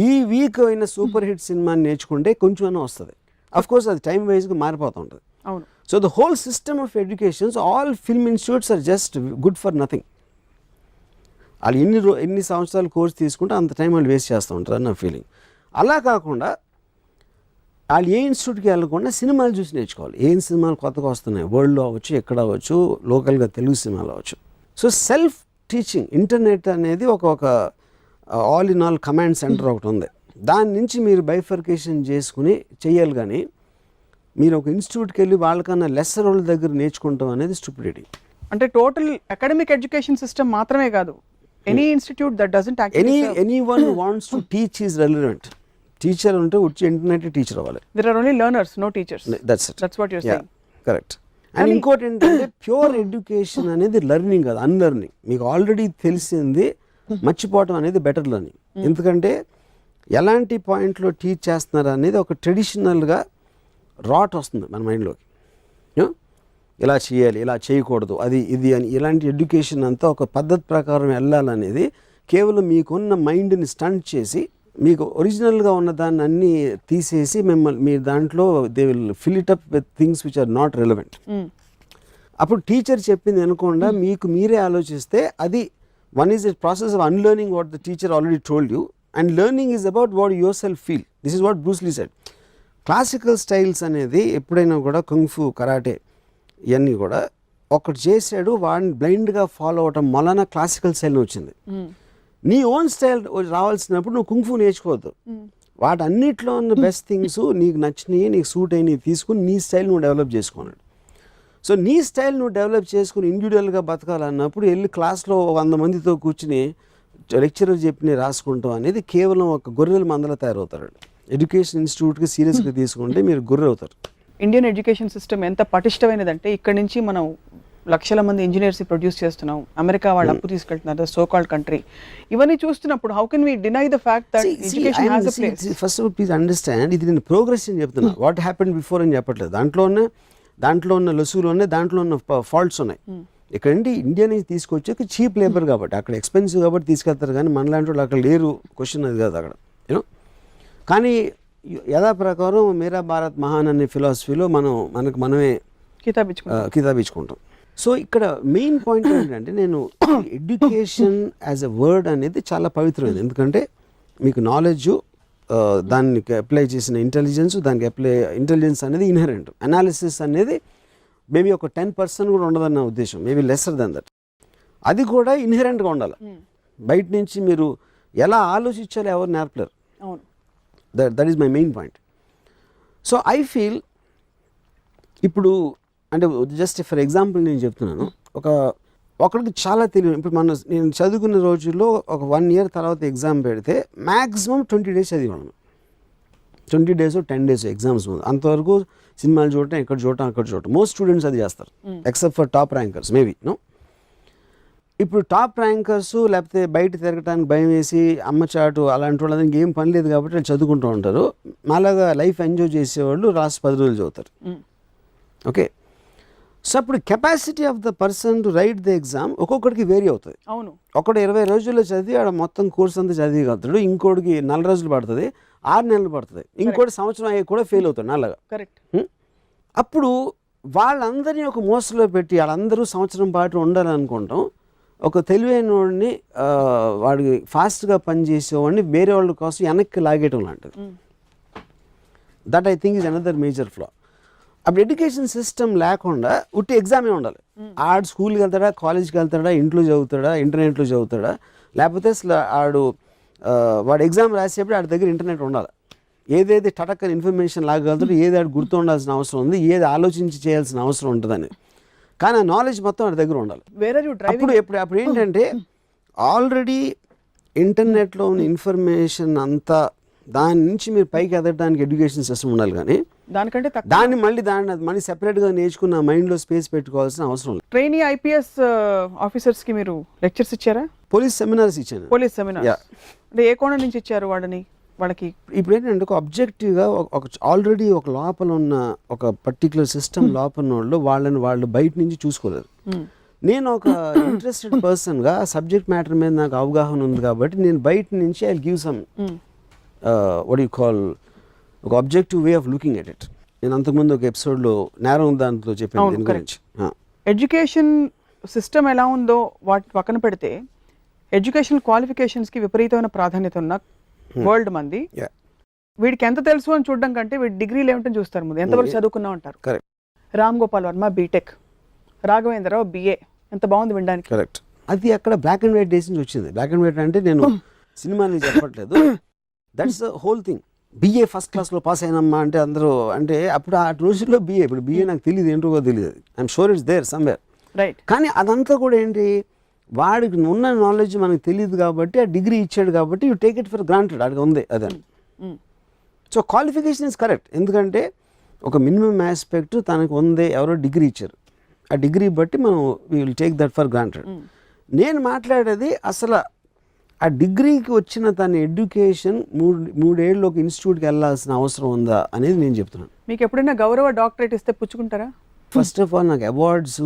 ఈ వీక్ అయిన సూపర్ హిట్ సినిమాని నేర్చుకుంటే కొంచెమైనా వస్తుంది. అఫ్కోర్స్ అది టైం వైజ్గా మారిపోతూ ఉంటుంది. So the whole system of educations, all film institutes are just good for nothing. వాళ్ళు ఎన్ని సంవత్సరాలు కోర్స్ తీసుకుంటే అంత టైం వాళ్ళు వేస్ట్ చేస్తూ ఉంటారు అని నా ఫీలింగ్. అలా కాకుండా వాళ్ళు ఏ ఇన్స్టిట్యూట్కి వెళ్ళకుండా సినిమాలు చూసి నేర్చుకోవాలి. ఏం సినిమాలు కొత్తగా వస్తున్నాయి, వరల్డ్లో అవ్వచ్చు, ఎక్కడ అవ్వచ్చు, లోకల్గా తెలుగు సినిమాలు అవ్వచ్చు. సో సెల్ఫ్ టీచింగ్, ఇంటర్నెట్ అనేది ఒక all in all command centre ఒకటి ఉంది. దాని నుంచి మీరు బైఫర్కేషన్ చేసుకుని చెయ్యాలి. కానీ మీరు ఒక ఇన్స్టిట్యూట్కి వెళ్ళి వాళ్ళకన్నా లెస్సర్ వాళ్ళ దగ్గర నేర్చుకుంటాం అనేది స్టూపిడిటీ. అంటే టోటల్ అకాడమిక్ ఎడ్యుకేషన్ సిస్టమ్ మాత్రమే కాదు, any institute that doesn't actually anyone wants to teach is relevant. Teacher ఉంటే వచ్చి ఇంటర్నెట్ టీచర్ అవ్వాలి. There are only learners, no teachers. That's what you are saying. Correct. And ఇంకోటి ఏంటంటే pure education అనేది learning కాదు, unlearning. మీకు already తెలిసింది మర్చిపోవటం అనేది బెటర్ లెర్నింగ్. ఎందుకంటే ఎలాంటి పాయింట్లో టీచ్ చేస్తున్నారు అనేది ఒక ట్రెడిషనల్గా రాట్ వస్తుంది మన మైండ్లోకి. ఇలా చేయాలి, ఇలా చేయకూడదు, అది ఇది అని. ఇలాంటి ఎడ్యుకేషన్ అంతా ఒక పద్ధతి ప్రకారం వెళ్ళాలనేది కేవలం మీకున్న మైండ్ని స్టంట్ చేసి మీకు ఒరిజినల్గా ఉన్న దాన్ని అన్నీ తీసేసి మిమ్మల్ని మీ దాంట్లో they will fill it up with things which are not relevant. అప్పుడు టీచర్ చెప్పింది అనకుండా మీకు మీరే ఆలోచిస్తే అది one is a process of unlearning what the teacher already told you, and learning is about what your self feel. This is what Bruce Lee said. Classical styles అనేది ఎప్పుడైనా కూడా కుంగ్ఫు, కరాటే ఇవన్నీ కూడా ఒకటి చేశాడు, వాడిని బ్లైండ్గా ఫాలో అవటం వలన క్లాసికల్ స్టైల్ వచ్చింది. నీ ఓన్ స్టైల్ రావాల్సినప్పుడు నువ్వు కుంగ్ఫు నేర్చుకోవద్దు. వాటన్నిటిలో ఉన్న బెస్ట్ థింగ్స్ నీకు నచ్చినవి, నీకు సూట్ అయినవి తీసుకుని నీ స్టైల్ నువ్వు డెవలప్ చేసుకున్నాడు. సో నీ స్టైల్ నువ్వు డెవలప్ చేసుకుని ఇండివిజువల్గా బతకాలన్నప్పుడు వెళ్ళి క్లాస్లో 100 మందితో కూర్చుని లెక్చరర్ చెప్పి రాసుకుంటాం అనేది కేవలం ఒక గొర్రెల మందల తయారవుతారు. ఎడ్యుకేషన్ ఇన్స్టిట్యూట్కి సీరియస్గా తీసుకుంటే మీరు గొర్రె అవుతారు. ఇండియన్ ఎడ్యుకేషన్ సిస్టమ్ ఎంత పటిష్టమైనదంటే ఇక్కడ నుంచి మనం లక్షల మంది ఇంజనీర్స్ ప్రొడ్యూస్ చేస్తున్నాం, అమెరికా వాళ్ళు అప్పు తీసుకెళ్తున్నారు, సో కాల్డ్ కంట్రీ. ఇవన్నీ చూస్తున్నప్పుడు how can we deny the fact that education has a place? First of all please understand, ఇది నేను ప్రోగ్రెస్ అని చెప్తున్నా, వాట్ హ్యాపెండ్ బిఫోర్ అని చెప్పట్లేదు. దాంట్లో ఉన్న లొసులు ఉన్నాయి, దాంట్లో ఉన్న ఫాల్ట్స్ ఉన్నాయి. ఇక్కడ ఇండియా నుంచి తీసుకొచ్చాక చీప్ లేబర్ కాబట్టి అక్కడ ఎక్స్పెన్సివ్ కాబట్టి తీసుకెళ్తారు, కానీ మనలాంటి వాళ్ళు అక్కడ లేరు. క్వశ్చన్ అది కాదు అక్కడ, యూనో. కానీ ప్రకారం మేరా భారత్ మహాన్ అనే ఫిలాసఫీలో మనమే కితాబిచ్చుకుంటాం. సో ఇక్కడ మెయిన్ పాయింట్ ఏంటంటే, నేను ఎడ్యుకేషన్ యాజ్ ఎ వర్డ్ అనేది చాలా పవిత్రమైనది. ఎందుకంటే మీకు నాలెడ్జ్, దానికి అప్లై చేసిన ఇంటెలిజెన్స్ అనేది ఇన్హెరెంట్. అనాలిసిస్ అనేది మేబీ ఒక 10% కూడా ఉండదన్న ఉద్దేశం, మేబీ లెస్సర్ దెన్ దట్. అది కూడా ఇన్హెరెంట్గా ఉండాలి. బయట నుంచి మీరు ఎలా ఆలోచించాలో ఎవరు నేర్పలేరు. That is my main point. So I feel ఇప్పుడు అంటే జస్ట్ ఫర్ ఎగ్జాంపుల్ నేను చెప్తున్నాను, ఒకరికి చాలా తెలియదు. ఇప్పుడు నేను చదువుకున్న రోజుల్లో ఒక 1 year తర్వాత ఎగ్జామ్ పెడితే మ్యాక్సిమం 20 days చదివాను. 20 days 10 days ఎగ్జామ్స్ ముందు. అంతవరకు సినిమాలు చూడటం, అక్కడ చూడటం. మోస్ట్ స్టూడెంట్స్ అది చేస్తారు, except for top rankers maybe, no. ఇప్పుడు టాప్ ర్యాంకర్స్ లేకపోతే బయట తిరగటానికి భయం వేసి అమ్మచాటు అలాంటి వాళ్ళు ఇంకేం పని లేదు కాబట్టి వాళ్ళు చదువుకుంటూ ఉంటారు. మాలాగా లైఫ్ ఎంజాయ్ చేసేవాళ్ళు లాస్ట్ 10 రోజులు చదువుతారు. ఓకే, సో అప్పుడు capacity of the person to right the exam ఒక్కొక్కడికి వేరీ అవుతుంది. అవును, ఒకడు 20 రోజుల్లో చదివి ఆడ మొత్తం కోర్స్ అంతా చదివిగలుగుతాడు, ఇంకోటికి 4 రోజులు పడుతుంది, 6 నెలలు పడుతుంది, ఇంకోటి సంవత్సరం అయ్యి కూడా ఫెయిల్ అవుతాడు నల్లగా. కరెక్ట్. అప్పుడు వాళ్ళందరినీ ఒక మోసలో పెట్టి వాళ్ళందరూ సంవత్సరం పాటు ఉండాలనుకుంటాం. ఒక తెలివైన వాడిని, వాడికి ఫాస్ట్గా పనిచేసేవాడిని వేరే వాళ్ళ కోసం వెనక్కి లాగేయటం లాంటిది. That I think is another major flaw. అప్పుడు ఎడ్యుకేషన్ సిస్టమ్ లేకుండా ఉట్టి ఎగ్జామే ఉండాలి. ఆడు స్కూల్కి వెళ్తాడా, కాలేజ్కి వెళ్తాడా, ఇంట్లో చదువుతాడా, ఇంటర్నెట్లో చదువుతాడా, లేకపోతే అసలు వాడు ఎగ్జామ్ రాసేప్పుడు ఆడి దగ్గర ఇంటర్నెట్ ఉండాలి. ఏదేది టటక్కని ఇన్ఫర్మేషన్ లాగలుగుతాడు, ఏది ఆడు గుర్తు ఉండాల్సిన అవసరం ఉంది, ఏది ఆలోచించి చేయాల్సిన అవసరం ఉంటుందని. కానీ ఆ నాలెడ్జ్ మొత్తం వాడి దగ్గర ఉండాలి. అప్పుడు ఏంటంటే ఆల్రెడీ ఇంటర్నెట్లో ఉన్న ఇన్ఫర్మేషన్ అంతా దాని నుంచి మీరు పైకి ఎదగడానికి ఎడ్యుకేషన్ సిస్టమ్ ఉండాలి. కానీ దాన్ని మళ్ళీ సెపరేట్గా నేర్చుకున్న మైండ్లో స్పేస్ పెట్టుకోవాల్సిన అవసరం లేదు. ట్రైనీ ఐపీఎస్ ఆఫీసర్స్కి మీరు లెక్చర్స్ ఇచ్చారా? పోలీస్ సెమినార్స్ ఇచ్చాను. పోలీస్ సెమినార్ అంటే ఏ కోణం నుంచి ఇచ్చారు వాళ్ళకి? ఇప్పుడు ఏంటంటే ఒక అబ్జెక్టివ్గా ఆల్రెడీ ఒక లోపల ఉన్న ఒక పర్టికులర్ సిస్టమ్ లోపల ఉన్న వాళ్ళు బయట నుంచి చూసుకోలేరు. నేను ఒక ఇంట్రెస్టెడ్ పర్సన్గా సబ్జెక్ట్ మ్యాటర్ మీద నాకు అవగాహన ఉంది కాబట్టి నేను బయట నుంచి I give some what you call ఒక objective way of looking at it. నేను అంతకుముందు ఒక ఎపిసోడ్లో నేరం దాంట్లో చెప్పాను దీని గురించి. ఎడ్యుకేషన్ సిస్టమ్ ఎలా ఉందో వాటి పక్కన పెడితే ఎడ్యుకేషనల్ క్వాలిఫికేషన్స్కి విపరీతమైన ప్రాధాన్యత ఉన్న వరల్డ్ మంది వీడికి ఎంత తెలుసు అని చూడడం కంటే వీడి డిగ్రీలు ఏమిటని చూస్తారు, ముందు ఎంతవరకు చదువుకున్నా ఉంటారు. రామ్ గోపాల్ వర్మ బీటెక్, రాఘవేంద్రరావు బిఏ, ఎంత బాగుంది వినడానికి. కరెక్ట్. అది అక్కడ బ్లాక్ అండ్ వైట్ డేస్ నుంచి వచ్చింది. బ్లాక్ అండ్ వైట్ అంటే నేను సినిమాని చెప్పట్లేదు, that's the whole thing. BA first క్లాస్లో పాస్ అయినమ్మా అంటే అందరూ అంటే అప్పుడు ఆ రోజుల్లో బిఏ, ఇప్పుడు బిఏ నాకు తెలియదు ఏంటో తెలియదు, I'm sure it's there somewhere. Right. కానీ అదంతా కూడా ఏంటి, వాడికి ఉన్న నాలెడ్జ్ మనకు తెలియదు కాబట్టి ఆ డిగ్రీ ఇచ్చాడు కాబట్టి you take it for granted, అడిగి ఉంది అదని. సో క్వాలిఫికేషన్ ఇస్ కరెక్ట్, ఎందుకంటే ఒక మినిమం ఆస్పెక్ట్ తనకు ఉంది, ఎవరో డిగ్రీ ఇచ్చారు, ఆ డిగ్రీ బట్టి మనం we will take that for granted. నేను మాట్లాడేది అసలు ఆ డిగ్రీకి వచ్చిన తన ఎడ్యుకేషన్ 3 ఏళ్ళు ఒక ఇన్స్టిట్యూట్కి వెళ్ళాల్సిన అవసరం ఉందా అనేది నేను చెప్తున్నాను. మీకు ఎప్పుడైనా గౌరవ డాక్టరేట్ ఇస్తే పుచ్చుకుంటారా? ఫస్ట్ ఆఫ్ ఆల్ నాకు అవార్డ్స్,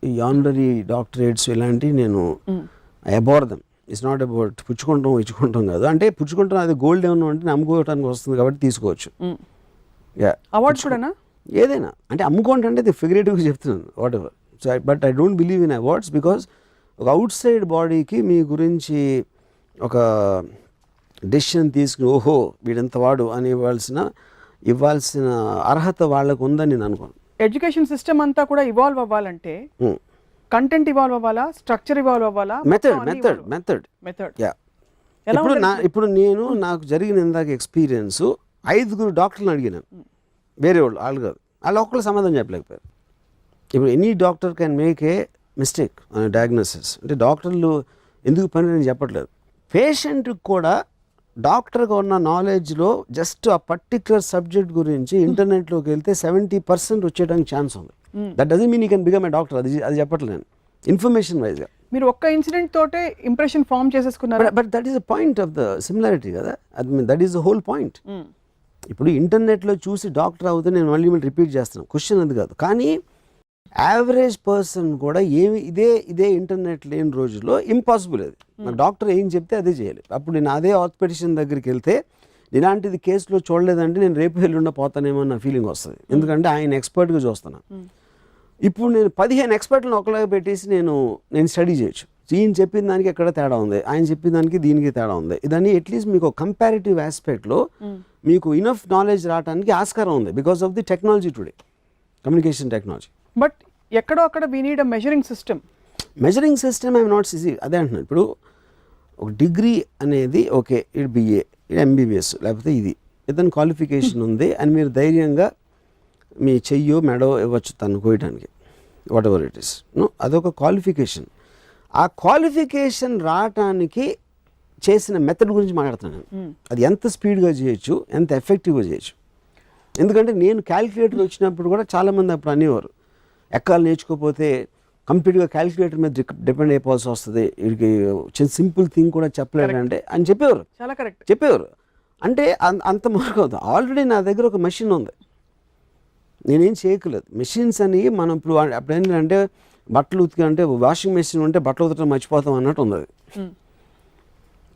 ఈ ఆనరీ డాక్టరేట్స్ ఇలాంటివి నేను I abhor them. It's not about ఇచ్చుకుంటాం కాదు, అంటే పుచ్చుకుంటాం అది గోల్డ్ ఏమన్నా అంటే అమ్ముకోవడానికి వస్తుంది కాబట్టి తీసుకోవచ్చు. అవార్డ్స్ కూడా ఏదైనా అంటే అమ్ముకోవటం అంటే ఇది ఫిగరేటివ్గా చెప్తున్నాను, what ever. So but I don't believe in awards because ఒక అవుట్ సైడ్ బాడీకి మీ గురించి ఒక డెసిషన్ తీసుకుని ఓహో వీడంత వాడు అని ఇవ్వాల్సిన అర్హత వాళ్ళకు ఉందని నేను అనుకోను. ఎడ్యుకేషన్ సిస్టమ్ అంతా కూడా ఇవాల్వ్ అవ్వాలంటే కంటెంట్ ఇవాల్వ్ అవ్వాలా, స్ట్రక్చర్ ఇవాల్వ్ అవ్వాలా, మెథడ్. ఇప్పుడు నేను నాకు జరిగిన ఇందాక ఎక్స్పీరియన్స్ 5 డాక్టర్లను అడిగినాను, వేరే వాళ్ళు కాదు, వాళ్ళు ఒక్కళ్ళు సమాధానం చెప్పలేకపోయారు. ఇప్పుడు any doctor can make a mistake diagnosis, అంటే డాక్టర్లు ఎందుకు పని నేను చెప్పట్లేదు. పేషెంట్కి కూడా డాక్టర్గా ఉన్న నాలెడ్జ్లో జస్ట్ ఆ పర్టిక్యులర్ సబ్జెక్ట్ గురించి ఇంటర్నెట్లోకి వెళ్తే 70% వచ్చేయడానికి ఛాన్స్ ఉంది. That doesn't mean you can become a doctor. అది చెప్పట్లేదు నేను, ఇన్ఫర్మేషన్ వైజ్గా. మీరు ఒక్క ఇన్సిడెంట్ తోటే ఇంప్రెషన్ ఫామ్ చేసేసుకున్నారు. But that is the point of the similarity కదా, that is the whole point. ఇప్పుడు ఇంటర్నెట్లో చూసి డాక్టర్ అవుతే నేను మళ్ళీ రిపీట్ చేస్తున్నాను, క్వశ్చన్ అది కాదు. కానీ యావరేజ్ పర్సన్ కూడా ఇదే ఇంటర్నెట్ లేని రోజుల్లో ఇంపాసిబుల్. అది నాకు డాక్టర్ ఏం చెప్తే అదే చేయాలి. అప్పుడు నేను అదే ఆర్థోపెడిషన్ దగ్గరికి వెళ్తే ఇలాంటిది కేసులో చూడలేదంటే నేను రేపు ఎల్లుండి పోతానేమో నా ఫీలింగ్ వస్తుంది. ఎందుకంటే ఆయన ఎక్స్పర్ట్గా చూస్తున్నాను. ఇప్పుడు నేను 15 ఎక్స్పర్ట్లను ఒకలాగా పెట్టేసి నేను స్టడీ చేయొచ్చు. ఈయన చెప్పిన దానికి ఎక్కడ తేడా ఉంది, ఆయన చెప్పిన దానికి దీనికి తేడా ఉంది. ఇదని అట్లీస్ట్ మీకు కంపారిటివ్ ఆస్పెక్ట్లో మీకు ఇనఫ్ నాలెడ్జ్ రావడానికి ఆస్కారం ఉంది because of the technology today, communication technology. But ఎక్కడో అక్కడ we need a measuring system. Measuring system I'm not సిజీ అదే అంటున్నాను. ఇప్పుడు ఒక డిగ్రీ అనేది ఓకే, ఇది బిఏ, ఇది ఎంబీబీఎస్, లేకపోతే ఇది ఇతను క్వాలిఫికేషన్ ఉంది అని మీరు ధైర్యంగా మీ చెయ్యో మెడో ఇవ్వచ్చు తను కోయడానికి, వాట్ ఎవర్ ఇట్ ఈస్. అదొక క్వాలిఫికేషన్. ఆ క్వాలిఫికేషన్ రావటానికి చేసిన మెథడ్ గురించి మాట్లాడుతున్నాను. అది ఎంత స్పీడ్గా చేయొచ్చు, ఎంత ఎఫెక్టివ్గా చేయొచ్చు. ఎందుకంటే నేను క్యాలిక్యులేటర్ వచ్చినప్పుడు కూడా చాలామంది అప్పుడు అనేవారు, ఎక్కాలు నేర్చుకోకపోతే కంప్లీట్గా క్యాలిక్యులేటర్ మీద డిపెండ్ అయిపోవాల్సి వస్తుంది, వీడికి సింపుల్ థింగ్ కూడా చెప్పలేడంటే అని చెప్పేవారు. చాలా కరెక్ట్ చెప్పేవారు. అంటే అంత మార్క్ ఆల్రెడీ నా దగ్గర ఒక మెషిన్ ఉంది, నేనేం చేయకలేదు. మెషిన్స్ అని మనం ఇప్పుడు అప్పుడు ఏంటంటే బట్టలు ఉతికంటే వాషింగ్ మెషిన్ ఉంటే బట్టలు ఉతకడం మర్చిపోతాం అన్నట్టు ఉంది.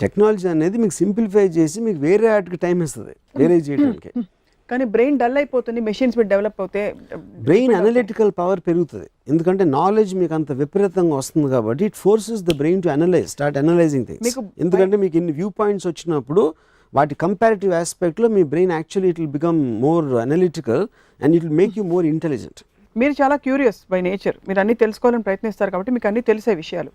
టెక్నాలజీ అనేది మీకు సింప్లిఫై చేసి మీకు వేరే వాటికి టైం ఇస్తుంది, వేరే చేయడానికి. కానీ బ్రెయిన్ డల్ అయిపోతుంది మెషిన్స్ మీద డెవలప్ అవుతే. బ్రెయిన్ అనలిటికల్ పవర్ పెరుగుతుంది, ఎందుకంటే నాలెడ్జ్ మీకు అంత విపరీతంగా వస్తుంది కాబట్టి it forces the brain to start analysing things. ఎందుకంటే మీకు ఇన్ని వ్యూ పాయింట్స్ వచ్చినప్పుడు వాటి కంపారిటివ్ ఆస్పెక్ట్లో మీ brain actually it will become more analytical and it will make you more intelligent. మీరు చాలా క్యూరియస్ బై నేచర్, మీరు అన్ని తెలుసుకోవాలని ప్రయత్నిస్తారు కాబట్టి మీకు అన్ని తెలిసే విషయాలు.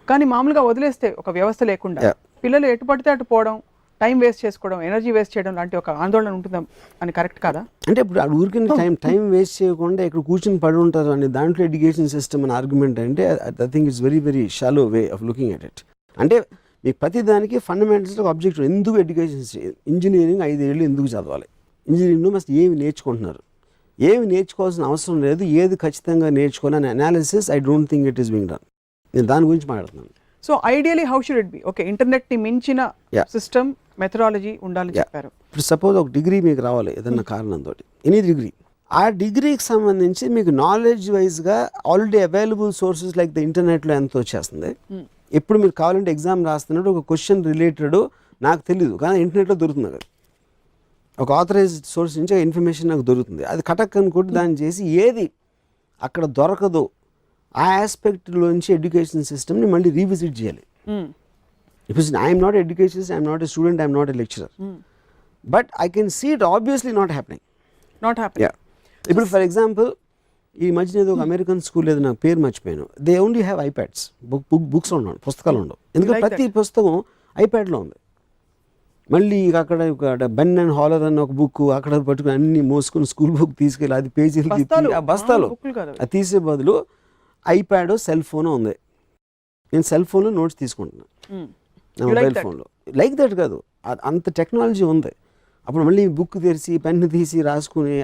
కానీ మామూలుగా వదిలేస్తే ఒక వ్యవస్థ లేకుండా పిల్లలు ఎటు పడితే అటు పోవడం, టైం వేస్ట్ చేసుకోవడం, ఎనర్జీ వేస్ట్ చేయడం లాంటి ఒక ఆందోళన ఉంటుందా అని కరెక్ట్ కాదా? అంటే ఇప్పుడు ఊరికి టైం వేస్ట్ చేయకుండా ఇక్కడ కూర్చొని పడి ఉంటారు అని దాంట్లో ఎడ్యుకేషన్ సిస్టమ్ అని ఆర్గ్యుమెంట్ అంటే I think it's very very shallow way of looking at it. అంటే మీకు ప్రతి దానికి ఫండమెంటల్స్ ఒక అబ్జెక్టివ్. ఎందుకు ఎడ్యుకేషన్, ఇంజనీరింగ్ 5 ఏళ్ళు ఎందుకు చదవాలి, ఇంజనీరింగ్లో మస్ట్ ఏమి నేర్చుకుంటున్నారు, ఏమి నేర్చుకోవాల్సిన అవసరం లేదు, ఏది ఖచ్చితంగా నేర్చుకోవాలని analysis I don't think it is being done. నేను దాని గురించి మాట్లాడుతున్నాను. So ideally how should it be? Okay, ఇంటర్నెట్ని మించిన సిస్టమ్, మెథడాలజీ ఉండాలని చెప్పారు. ఇప్పుడు సపోజ్ ఒక డిగ్రీ మీకు రావాలి ఏదన్నా కారణంతో, ఎనీ డిగ్రీ, ఆ డిగ్రీకి సంబంధించి మీకు నాలెడ్జ్ వైజ్గా already available sources like the ఇంటర్నెట్లో ఎంత వచ్చేస్తుంది. ఎప్పుడు మీరు కావాలంటే ఎగ్జామ్ రాస్తున్నట్టు ఒక క్వశ్చన్ రిలేటెడ్ నాకు తెలియదు కానీ ఇంటర్నెట్లో దొరుకుతుంది కదా, ఒక ఆథరైజ్డ్ సోర్స్ నుంచి ఇన్ఫర్మేషన్ నాకు దొరుకుతుంది. అది కటక్ అనుకుంటే దాన్ని చేసి ఏది అక్కడ దొరకదో ఆ ఆస్పెక్ట్లోంచి ఎడ్యుకేషన్ సిస్టమ్ని మళ్ళీ రీవిజిట్ చేయాలి. Because I'm not educationist, I'm not a student, I'm not a lecturer, but I can see it obviously not happening. ఇప్పుడు ఫర్ ఎగ్జాంపుల్ ఈ మధ్యన ఏదో ఒక అమెరికన్ స్కూల్ ఏదో నాకు పేరు మర్చిపోయాను, they only have iPads, books ఉండవు, పుస్తకాలు ఉండవు. ఎందుకంటే ప్రతి పుస్తకం ఐప్యాడ్లో ఉంది. మళ్ళీ అక్కడ బెన్ అండ్ హాలర్ అన్న ఒక బుక్ అక్కడ పట్టుకుని అన్ని మోసుకుని స్కూల్ బుక్ తీసుకెళ్ళి అది పేజీలు ఆ బస్తాలు అది తీసే బదులు ఐప్యాడ్, సెల్ ఫోన్ ఉంది. నేను సెల్ ఫోన్లో నోట్స్ తీసుకుంటున్నాను నా మొబైల్ ఫోన్లో. లైక్ దట్ కాదు, అంత టెక్నాలజీ ఉంది. అప్పుడు మళ్ళీ బుక్ తెరిచి పెన్ తీసి రాసుకుని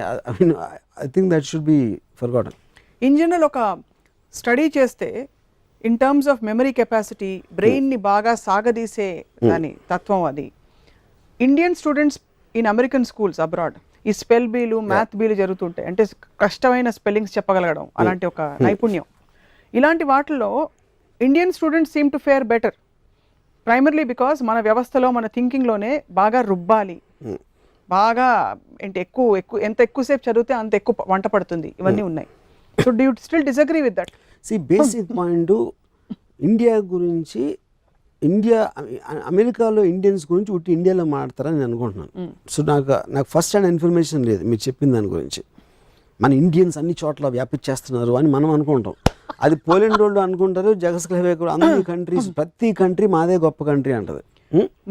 I think that should be forgotten. In general ఒక స్టడీ చేస్తే in terms of memory capacity, బ్రెయిన్ని బాగా సాగదీసే దాని తత్వం అది. Indian students in American schools abroad ఈ స్పెల్ బీలు, మ్యాథ్ బీలు జరుగుతుంటాయి. అంటే కష్టమైన స్పెల్లింగ్స్ చెప్పగలగడం, అలాంటి ఒక నైపుణ్యం, ఇలాంటి వాటిల్లో Indian students seem to fair better primarily because మన వ్యవస్థలో మన థింకింగ్లోనే బాగా రుబ్బాలి, బాగా అంటే ఎంత ఎక్కువసేపు చదివితే అంత ఎక్కువ వంట పడుతుంది, ఇవన్నీ ఉన్నాయి. So do you still disagree with that? See basic point India గురించి, అమెరికాలో ఇండియన్స్ గురించి ఉట్టి ఇండియాలో మాట్లాడతారని నేను అనుకుంటున్నాను. సో నాకు ఫస్ట్ హ్యాండ్ ఇన్ఫర్మేషన్ లేదు మీరు చెప్పిన దాని గురించి. మన ఇండియన్స్ అన్ని చోట్ల వ్యాపించేస్తున్నారు అని మనం అనుకుంటాం. అది పోలాండ్ వాళ్ళు అనుకుంటారు, జగస్లవేకులు, అన్ని కంట్రీస్, ప్రతి కంట్రీ మాదే గొప్ప కంట్రీ అంటది.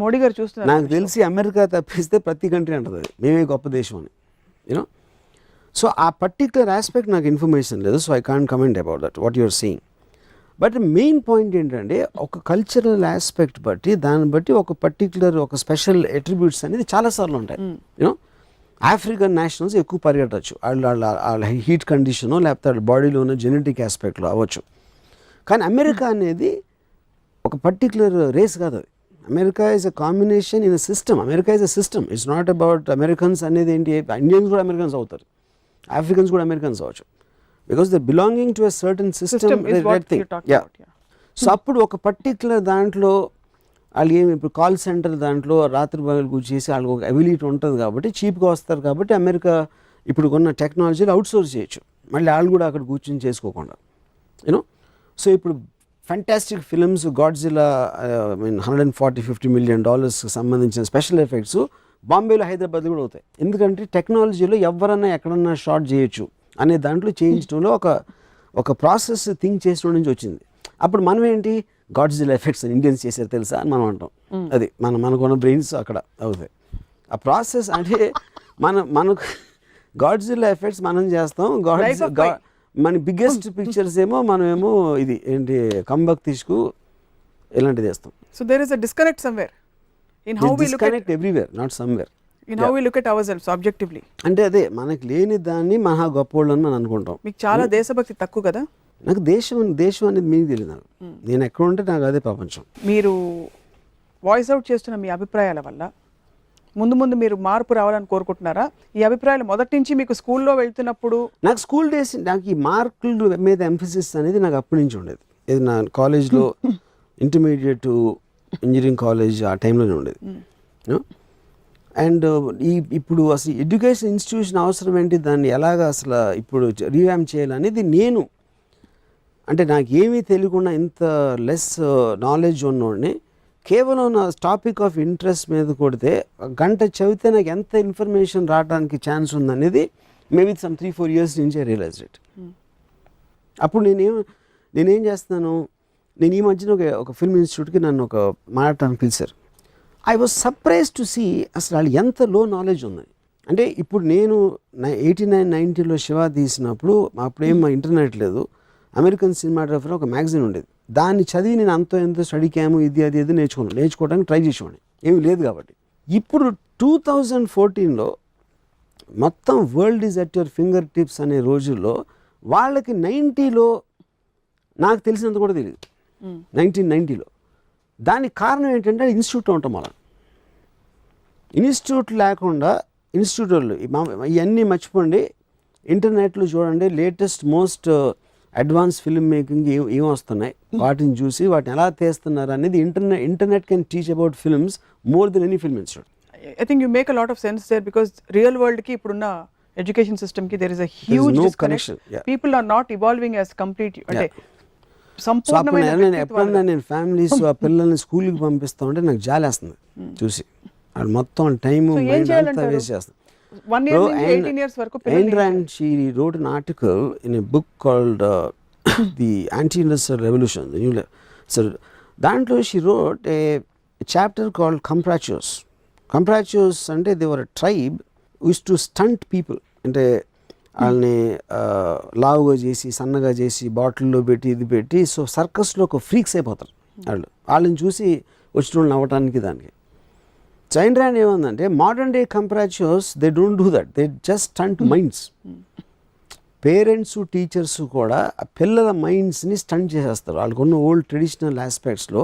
మోడీ గారు చూస్తున్నారు. నాకు తెలిసి అమెరికా తప్పిస్తే ప్రతి కంట్రీ అంటది అది మేమే గొప్ప దేశం అని, యూనో. సో ఆ పర్టికులర్ ఆస్పెక్ట్ నాకు ఇన్ఫర్మేషన్ లేదు, so I can't comment about that what you're seeing. But main point ఏంటంటే ఒక కల్చరల్ ఆస్పెక్ట్ బట్టి దాన్ని బట్టి ఒక పర్టికులర్ ఒక స్పెషల్ అట్రిబ్యూట్స్ అనేది చాలాసార్లు ఉంటాయి, యూనో. ఆఫ్రికన్ నేషనల్స్ ఎక్కువ పరిగెట్టచ్చు, వాళ్ళ హీట్ కండిషను లేకపోతే వాళ్ళ బాడీలో ఉన్న జెనెటిక్ ఆస్పెక్ట్లో అవ్వచ్చు. కానీ అమెరికా అనేది ఒక పర్టిక్యులర్ రేస్ కాదు అది. America is a combination in a system. America is a system. It's not about Americans అనేది ఏంటి, ఇండియన్స్ కూడా అమెరికన్స్ అవుతారు, ఆఫ్రికన్స్ కూడా అమెరికన్స్ అవ్వచ్చు, because they belonging to a certain system thing. Yeah. So అప్పుడు ఒక పర్టిక్యులర్ దాంట్లో వాళ్ళు ఏమి ఇప్పుడు కాల్ సెంటర్ దాంట్లో రాత్రి పగలు కూర్చేసి వాళ్ళకి ఒక అబిలిటీ ఉంటుంది కాబట్టి చీప్గా వస్తారు కాబట్టి అమెరికా ఇప్పుడు కొన్న టెక్నాలజీలు అవుట్సోర్స్ చేయొచ్చు, మళ్ళీ వాళ్ళు కూడా అక్కడ కూర్చొని చేసుకోకుండా యూనో. సో ఇప్పుడు ఫ్యాంటాస్టిక్ ఫిల్మ్స్ గాడ్జిల్లా $140-50 million సంబంధించిన స్పెషల్ ఎఫెక్ట్స్ బాంబేలో హైదరాబాద్లో కూడా అవుతాయి. ఎందుకంటే టెక్నాలజీలో ఎవరన్నా ఎక్కడన్నా షార్ట్ చేయొచ్చు అనే దాంట్లో చేయించడంలో ఒక ప్రాసెస్ థింక్ చేసిన నుంచి వచ్చింది. అప్పుడు మనం ఏంటి గాడ్జిల్లా ఎఫెక్ట్స్ ఇండియన్స్ చేశారు తెలుసా అని మనం అంటాం. అది మనకున్న బ్రెయిన్స్ అక్కడ అవుతాయి. ఆ ప్రాసెస్ అంటే మనకు గాడ్జిల్లా ఎఫెక్ట్స్ మనం చేస్తాం, మన బిగ్గెస్ట్ పిక్చర్స్ ఏమో మనమేమో ఇది ఏంటి కంబక్ తీసుకు ఇలాంటిది చేస్తాం. So there is a disconnect somewhere in how we look at everywhere, not somewhere, in how we look at our selves objectively. అంటే అదే మనకి లేని దాన్ని మహా గొప్పోళ్ళు అని మనం అనుకుంటాం. మీకు చాలా దేశభక్తి తక్కువ కదా. నాకు దేశం అనేది మీకు తెలియదు. నాకు నేను ఎక్కడ ఉంటే నాకు అదే ప్రపంచం. మీరు వాయిస్ అవుట్ చేస్తున్న మీ అభిప్రాయాల వల్ల ముందు మీరు మార్పు రావాలని కోరుకుంటున్నారా? ఈ అభిప్రాయాలు మొదటి నుంచి మీకు స్కూల్లో వెళ్తున్నప్పుడు? నాకు స్కూల్ డేస్ నాకు ఈ మార్కుల మీద ఎంఫసిస్ అనేది నాకు అప్పటి నుంచి ఉండేది. ఇది నా కాలేజ్లో ఇంటర్మీడియట్ ఇంజనీరింగ్ కాలేజ్ ఆ టైంలోనే ఉండేది. అండ్ ఇప్పుడు అసలు ఎడ్యుకేషన్ ఇన్స్టిట్యూషన్ అవసరం ఏంటి, దాన్ని ఎలాగ అసలు ఇప్పుడు రీవ్యామ్ చేయాలనేది నేను అంటే నాకు ఏమీ తెలియకుండా ఇంత లెస్ నాలెడ్జ్ ఉన్నోడిని కేవలం నా టాపిక్ ఆఫ్ ఇంట్రెస్ట్ మీద కొడితే గంట చదివితే నాకు ఎంత ఇన్ఫర్మేషన్ రావడానికి ఛాన్స్ ఉందనేది మేబీ సమ్ 3-4 years నుంచే రియలైజ్ ఇట్. అప్పుడు నేనేం చేస్తున్నాను, నేను ఈ మధ్యన ఒక ఫిల్మ్ ఇన్స్టిట్యూట్కి నన్ను ఒక మాట్లాడటానికి పిలిచారు. I was surprise to see అసలు వాళ్ళు ఎంత లో నాలెడ్జ్ ఉంది. అంటే ఇప్పుడు నేను 89-90లో శివ తీసినప్పుడు అప్పుడేం ఇంటర్నెట్ లేదు, అమెరికన్ సినిమాటోగ్రఫర్ ఒక మ్యాగజైన్ ఉండేది, దాన్ని చదివి నేను ఎంతో స్టడీ క్యాము ఇది నేర్చుకోవడానికి ట్రై చేసేవాడిని, ఏమీ లేదు కాబట్టి. ఇప్పుడు 2014లో మొత్తం world is at your finger tips అనే రోజుల్లో వాళ్ళకి 90లో నాకు తెలిసినంత కూడా తెలియదు. 1990లో దానికి కారణం ఏంటంటే ఇన్స్టిట్యూట్ ఉండటం వల్ల. ఇన్స్టిట్యూట్ లేకుండా ఇన్స్టిట్యూట్ వాళ్ళు ఇవన్నీ మర్చిపోండి, ఇంటర్నెట్లో చూడండి latest most advance film making ఏం వస్తున్నాయి, వాటిని చూసి వాటిని ఎలా తీస్తున్నారు అనేది internet can teach about films more than any film institute. I think you make a lot of sense there because real world కి ఇప్పుడున్న ఎడ్యుకేషన్ సిస్టమ్ కి there is a huge disconnection. People are not evolving as complete అంటే ఎప్పుడన్నా నేను families ఆ పిల్లల్ని స్కూల్కి పంపిస్తా ఉంటే నాకు జాలేస్తుంది చూసి. వాళ్ళు మొత్తం టైం అంతా వేస్ట్ చేస్తాను. 1 year నుంచి 18 years వరకు Ayn Rand, she wrote an article in a book called The Anti-Industrial Revolution. So దాంట్లో she wrote a chapter called Comprachos. Comprachos అంటే they were a tribe who used to stunt people. అంటే వాళ్ళని లావుగా చేసి సన్నగా చేసి బాటిల్లో పెట్టి ఇది పెట్టి సో సర్కస్లో ఒక ఫ్రీక్స్ అయిపోతారు వాళ్ళని చూసి వచ్చిన వాళ్ళు నవ్వటానికి దానికి. Ayn Rand ఏమందంటే modern day comparisons they don't do that, they just stunt minds. Parents teachers కూడా ఆ పిల్లల మైండ్స్ని స్టంట్ చేసేస్తారు. వాళ్ళకున్న ఓల్డ్ ట్రెడిషనల్ ఆస్పెక్ట్స్లో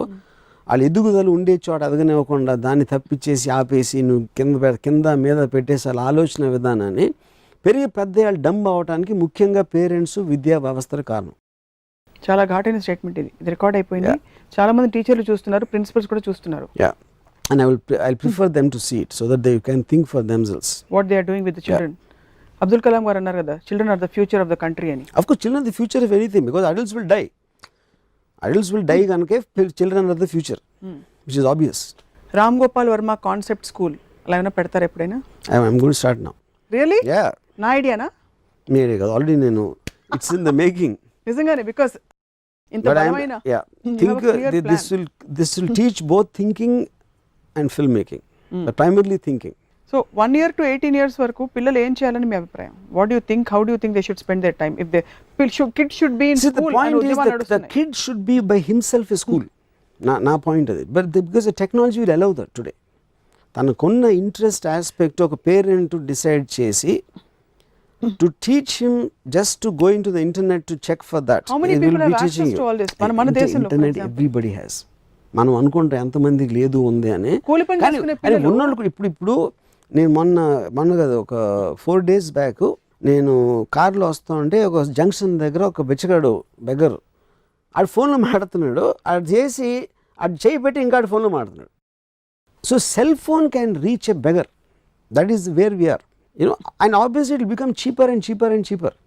వాళ్ళు ఎదుగుదల ఉండే చోట ఎదగనివ్వకుండా దాన్ని తప్పించేసి ఆపేసి నువ్వు కింద మీద పెట్టేసి వాళ్ళ ఆలోచన విధానాన్ని పెరిగి పెద్ద వాళ్ళు డంబ్ అవ్వడానికి ముఖ్యంగా పేరెంట్స్ విద్యా వ్యవస్థల కారణం. చాలా ఘాటైన స్టేట్మెంట్ ఇది రికార్డ్ అయిపోయింది. చాలా మంది టీచర్లు చూస్తున్నారు, ప్రిన్సిపల్స్ కూడా చూస్తున్నారు. And I'll prefer them to see it so that they can think for themselves what they are doing with the children. Abdul Kalam garu annaru kada children are the future of the country ani. Of course children are the future of anything because adults will die ganake children are the future, which is obvious. Ram Gopal Verma Concept School ala evana pedtara eppudaina? I'm going to start now. Really? Yeah. Na idea na? Me idea kada already nenu it's in the making. Nijangane because inta balamaina this will teach both thinking and filmmaking, but primarily thinking. So 1 year to 18 years varaku pillalu em cheyalani మీ అభిప్రాయం? What do you think, how do you think they should spend their time? If they kids should be in See, school, the point is that the kid should be by himself a school. Na point adi, but because the technology will allow that today. తనకున్న interest aspect ఒక parent decide చేసి to teach him just to going to the internet to check for that. How many people have access to all this? మన దేశంలో internet everybody has. మనం అనుకుంటాం ఎంతమందికి లేదు ఉంది అని. కూలి పని చేసుకునే కానీ ఉన్నోళ్ళు ఇప్పుడు నేను మొన్న కదా ఒక 4 days బ్యాక్ నేను కార్లో వస్తా ఉంటే ఒక జంక్షన్ దగ్గర ఒక బెచ్చగాడు బెగ్గర్ ఆడు ఫోన్లో మాట్లాడుతున్నాడు. ఆడు చేసి ఆడు చేయి పెట్టి ఇంకా ఆడు ఫోన్లో మాట్లాడుతున్నాడు. So cell phone can reach a beggar. That is where we're and obviously it become cheaper and cheaper and cheaper.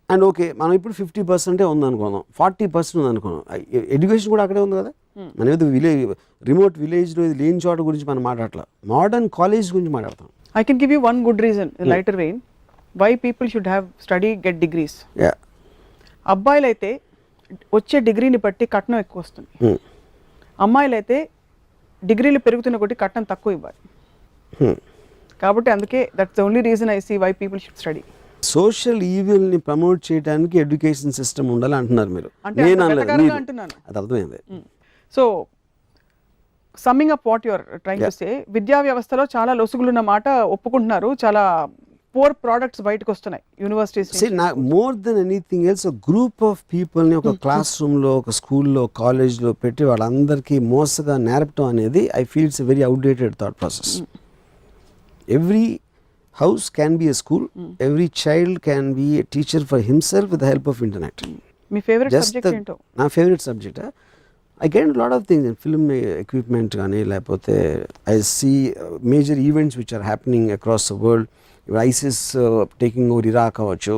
And okay మనం ఇప్పుడు 50% ఉందనుకుందాం, 40% ఉందనుకున్నాం. ఎడ్యుకేషన్ కూడా అక్కడే ఉంది కదా. మనం ఏదో రిమోట్ విలేజ్లో ఇది లేని చోట గురించి మనం మాట్లాడట్లా, మోడర్న్ కాలేజ్ గురించి మాట్లాడతాం. I can give you one good reason, a lighter vein, why people should have study, get degrees. Yeah. అబ్బాయిలు అయితే వచ్చే డిగ్రీని బట్టి కట్నం ఎక్కువ వస్తుంది. అమ్మాయిలు అయితే డిగ్రీలు పెరుగుతున్న కొట్టి కట్నం తక్కువ ఇవ్వాలి. కాబట్టి అందుకే that's the only reason I see why people should study. Social ఈవిల్ని ప్రమోట్ చేయడానికి ఎడ్యుకేషన్ సిస్టమ్ ఉండాలి అంటున్నారు మీరు. నేను అంటున్నాను, అది అర్థమైంది. So summing up what you're trying to say, విద్యా వ్యవస్థలో చాలా లొసుగులున్న మాట ఒప్పుకుంటున్నారు. చాలా పూర్ ప్రోడక్ట్స్ బయటకు వస్తున్నాయి universities. More than anything else group of పీపుల్ని ఒక క్లాస్ రూమ్లో, ఒక స్కూల్లో, కాలేజ్లో పెట్టి వాళ్ళందరికీ మోసగా నేర్పడం అనేది I feel it's very outdated thought process. Every house can be a school. Every child can be a teacher for himself with the help of internet. Me favourite subject ఏంటో? నా favourite subject I get a lot of things in film equipment కానీ లేకపోతే I see major events which are happening across the world. ISIS taking over Iraq అవ్వచ్చు,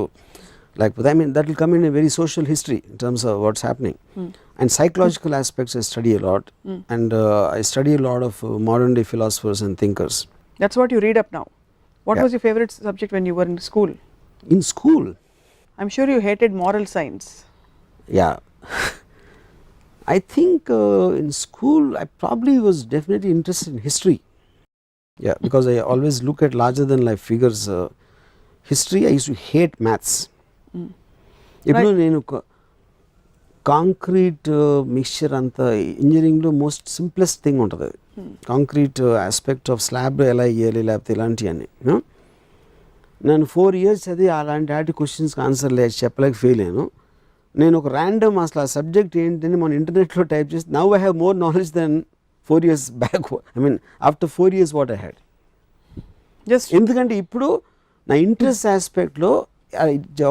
లేకపోతే I mean that will come in a very social history in terms of what's happening. And psychological aspects I study a lot. And I study a lot of modern day philosophers and thinkers. That's what you read up now. What was your favorite subject when you were in school? In school? I'm sure you hated moral science. Yeah. I think in school I probably was definitely interested in history. Yeah, because I always look at larger than life figures. History, I used to hate maths. ఇప్పుడు నేను concrete mixture అంతా ఇంజనీరింగ్లో most simplest thing ఉంటుంది. అది concrete aspect of slab ఎలా వేయాలి లేకపోతే ఇలాంటివన్నీ. నేను 4 years అది అలాంటి క్వశ్చన్స్కి ఆన్సర్ చెప్పలేక ఫెయిల్ అయ్యాను. నేను ఒక ర్యాండమ్ అసలు ఆ సబ్జెక్ట్ ఏంటని మన ఇంటర్నెట్లో టైప్ చేసి now I have more knowledge than 4 years back. I mean after 4 years what I had. Just ఎందుకంటే ఇప్పుడు నా ఇంట్రెస్ట్ ఆస్పెక్ట్లో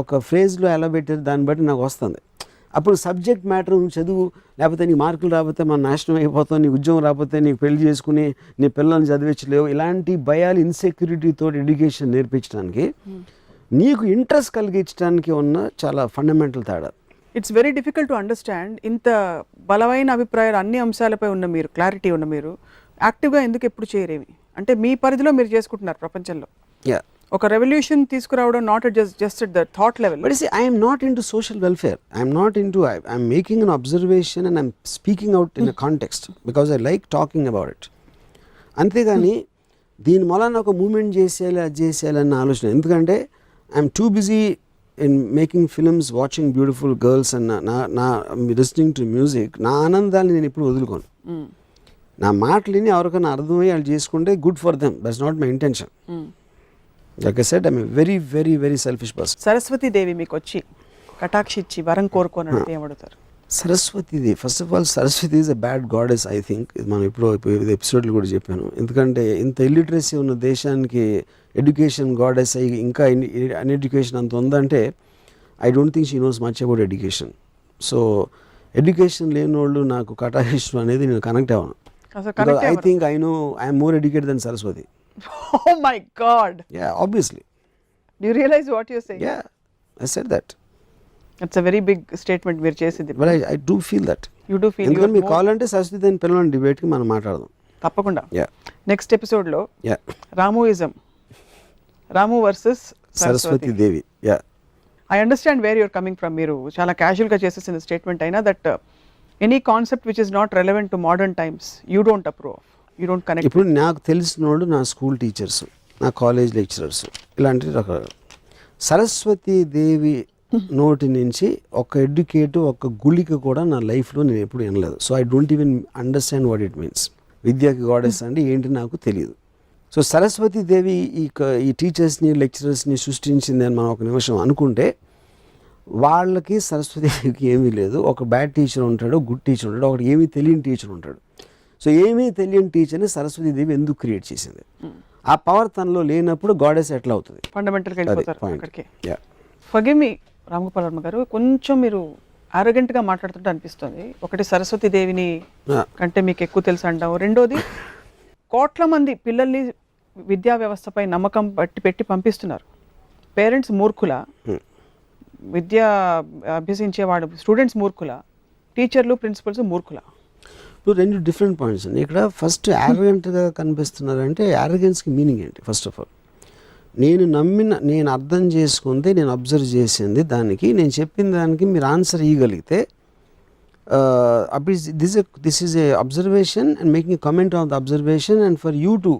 ఒక ఫ్రేజ్లో ఎలా పెట్టారు దాన్ని బట్టి నాకు వస్తుంది. అప్పుడు సబ్జెక్ట్ మ్యాటర్ చదువు, లేకపోతే నీ మార్కులు రాకపోతే మన నాశనం అయిపోతావు, నీ ఉద్యోగం రాకపోతే నీకు పెళ్లి చేసుకుని నీ పిల్లల్ని చదివించలేవు, ఇలాంటి భయాలు ఇన్సెక్యూరిటీతో ఎడ్యుకేషన్ నేర్పించడానికి నీకు ఇంట్రెస్ట్ కలిగించడానికి ఉన్న చాలా ఫండమెంటల్ తేడా. It's very difficult to understand. ఇంత బలమైన అభిప్రాయాలు అన్ని అంశాలపై ఉన్న మీరు, క్లారిటీ ఉన్న మీరు యాక్టివ్గా ఎందుకు ఎప్పుడు చేయరేమి? అంటే మీ పరిధిలో మీరు చేసుకుంటున్నారు ప్రపంచంలో. ఒక రెవల్యూషన్ తీసుకురావడం not just at the thought level. But you see, I am not into social welfare. I am making an observation and I am speaking out in a context because I like talking about it. అంతేగాని దీని మూలాన ఒక moment చేసేయాలి, అది చేసేయాలి అన్న ఆలోచన. ఎందుకంటే I'm too busy in making films, watching beautiful girls and నా లిస్నింగ్ టు మ్యూజిక్. నా ఆనందాన్ని నేను ఎప్పుడు వదులుకోను. నా మాటలని ఎవరికైనా అర్థమయ్యి వాళ్ళు చేసుకుంటే good for them. That's not my intention. Like I said, I'm a very, very, very selfish person. Saraswati Devi మీకు వచ్చి కటాక్షించి వరం కోరుకోనంటే ఏమడుగుతారు? Saraswati Devi, first of all Saraswati is a bad goddess. I think మనం ఇప్పుడు ఎపిసోడ్లు కూడా చెప్పాను. ఎందుకంటే ఇంత ఇల్లిటరసీ ఉన్న దేశానికి ఎడ్యుకేషన్ గాడెస్ అయ్యి ఇంకా అన్ఎడ్యుకేషన్ అంత ఉందంటే I don't think she knows much about education. So education లేని వాళ్ళు నాకు కటాక్షించడం అనేది నేను కనెక్ట్ అవ్వను. I think I know I'm more educated than Saraswati. Oh my God. Yeah, obviously. Do you realize what you're saying? Yeah, I said that. It's a very big statement మీరు చేసింది. But I do feel that. You do feel. ఎందుకంటే మీకు కావాలంటే సరస్వతి దేని పిల్లల డిబేట్కి మనం మాట్లాడదాం. తప్పకుండా. Yeah. నెక్స్ట్ ఎపిసోడ్లో Ramu versus Saraswati Devi. Yeah. I understand where you're coming from. మీరు చాలా క్యాజువల్గా చేసేసిన స్టేట్మెంట్ అయినా that any concept which is not relevant to modern times you don't approve of. ఇప్పుడు నాకు తెలిసిన వాళ్ళు నా స్కూల్ టీచర్స్, నా కాలేజ్ లెక్చరర్స్, ఇలాంటి రకాల సరస్వతి దేవి నోటి నుంచి ఒక ఎడ్యుకేటివ్ ఒక గుళిక కూడా నా లైఫ్లో నేను ఎప్పుడు వినలేదు. So I don't even understand what it means. విద్యకి గాడెస్ అంటే ఏంటి నాకు తెలియదు. సో సరస్వతీదేవి ఈ టీచర్స్ని లెక్చరర్స్ని సృష్టించింది అని మనం ఒక నిమిషం అనుకుంటే వాళ్ళకి సరస్వతీదేవికి ఏమీ లేదు. ఒక బ్యాడ్ టీచర్ ఉంటాడు, గుడ్ టీచర్ ఉంటాడు, ఒకటి ఏమీ తెలియని టీచర్ ఉంటాడు. సో ఏమీ తెలియని టీచర్ని సరస్వతీదేవి ఎందుకు క్రియేట్ చేసింది? ఆ పవర్ తనలో లేనప్పుడు గాడెస్ ఎట్లా అవుతుంది? ఫండమెంటల్గా వెళ్ళిపోతారు అక్కడికి. ఫర్గివ్ మీ రామగోపాల్ వర్మ గారు, కొంచెం మీరు ఆరోగెంట్గా మాట్లాడుతుంటే అనిపిస్తుంది. ఒకటి సరస్వతీదేవిని కంటే మీకు ఎక్కువ తెలుసు అంటాం, రెండోది కోట్ల మంది పిల్లల్ని విద్యా వ్యవస్థపై నమ్మకం పెట్టి పంపిస్తున్నారు. పేరెంట్స్ మూర్ఖుల, విద్య అభ్యసించేవాడు స్టూడెంట్స్ మూర్ఖుల, టీచర్లు ప్రిన్సిపల్స్ మూర్ఖుల? ఇప్పుడు రెండు డిఫరెంట్ పాయింట్స్ అండి. ఇక్కడ ఫస్ట్ యారగెంట్గా కనిపిస్తున్నారంటే యారగెన్స్కి మీనింగ్ ఏంటి? ఫస్ట్ ఆఫ్ ఆల్ నేను అర్థం చేసుకుంది, నేను అబ్జర్వ్ చేసింది, దానికి నేను చెప్పిన దానికి మీరు ఆన్సర్ ఇవ్వగలిగితే this is a observation and making comment on the observation and for you to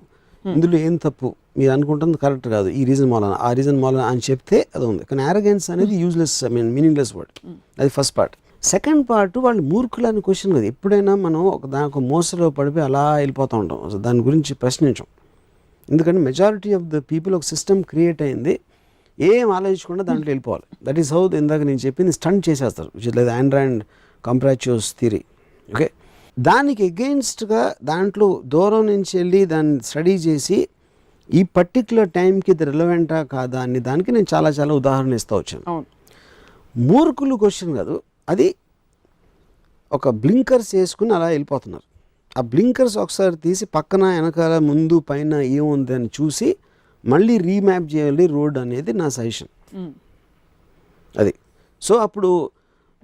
ఇందులో ఏం తప్పు మీరు అనుకుంటుంది కరెక్ట్ కాదు, ఈ రీజన్ మూలన ఆ రీజన్ మూలన అని చెప్తే అది ఉంది. కానీ యారగెన్స్ అనేది యూజ్లెస్, మీనింగ్లెస్ వర్డ్. అది ఫస్ట్ పార్ట్. సెకండ్ పార్ట్ వాళ్ళు మూర్ఖులు అని క్వశ్చన్ కదా. ఎప్పుడైనా మనం దానికి మోసలో పడిపోయి అలా వెళ్ళిపోతూ ఉంటాం, అసలు దాని గురించి ప్రశ్నించాం. ఎందుకంటే మెజారిటీ ఆఫ్ ద పీపుల్ ఒక సిస్టమ్ క్రియేట్ అయింది, ఏం ఆలోచించకుండా దాంట్లో వెళ్ళిపోవాలి. దట్ ఈస్ హౌ ఇందాక నేను చెప్పింది స్టంట్ చేసేస్తారు, which is like Android కంప్రాచ్యూస్ theory. Okay, దానికి ఎగెయిన్స్ట్గా దాంట్లో దూరం నుంచి వెళ్ళి దాన్ని స్టడీ చేసి ఈ పర్టిక్యులర్ టైంకి ఇది రిలవెంటా కాదా అని దానికి నేను చాలా చాలా ఉదాహరణ ఇస్తూ వచ్చాను. మూర్ఖులు క్వశ్చన్ కాదు, అది ఒక బ్లింకర్స్ వేసుకుని అలా వెళ్ళిపోతున్నారు. ఆ బ్లింకర్స్ ఒకసారి తీసి పక్కన వెనకాల ముందు పైన ఏముంది అని చూసి మళ్ళీ రీమ్యాప్ చేయాలి రోడ్ అనేది నా సజెషన్. అది సో అప్పుడు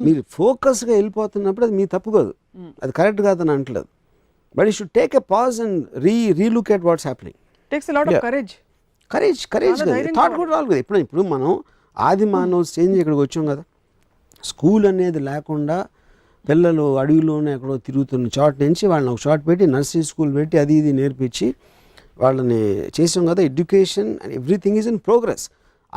మీరు ఫోకస్గా వెళ్ళిపోతున్నప్పుడు అది మీ తప్పు కాదు, అది కరెక్ట్ కాదని అంటలేదు. But you should take a pause and relook at what's happening. Courage thought కూడా రాదు కదా. ఇప్పుడు మనం ఆది మానవ స్టేజ్ ఇక్కడికి వచ్చాం కదా. స్కూల్ అనేది లేకుండా పిల్లలు అడవిలోనే ఎక్కడో తిరుగుతున్న చోట నుంచి వాళ్ళని ఒక చోట పెట్టి నర్సరీ స్కూల్ పెట్టి అది ఇది నేర్పించి వాళ్ళని చేసాం కదా. Education and everything is in progress.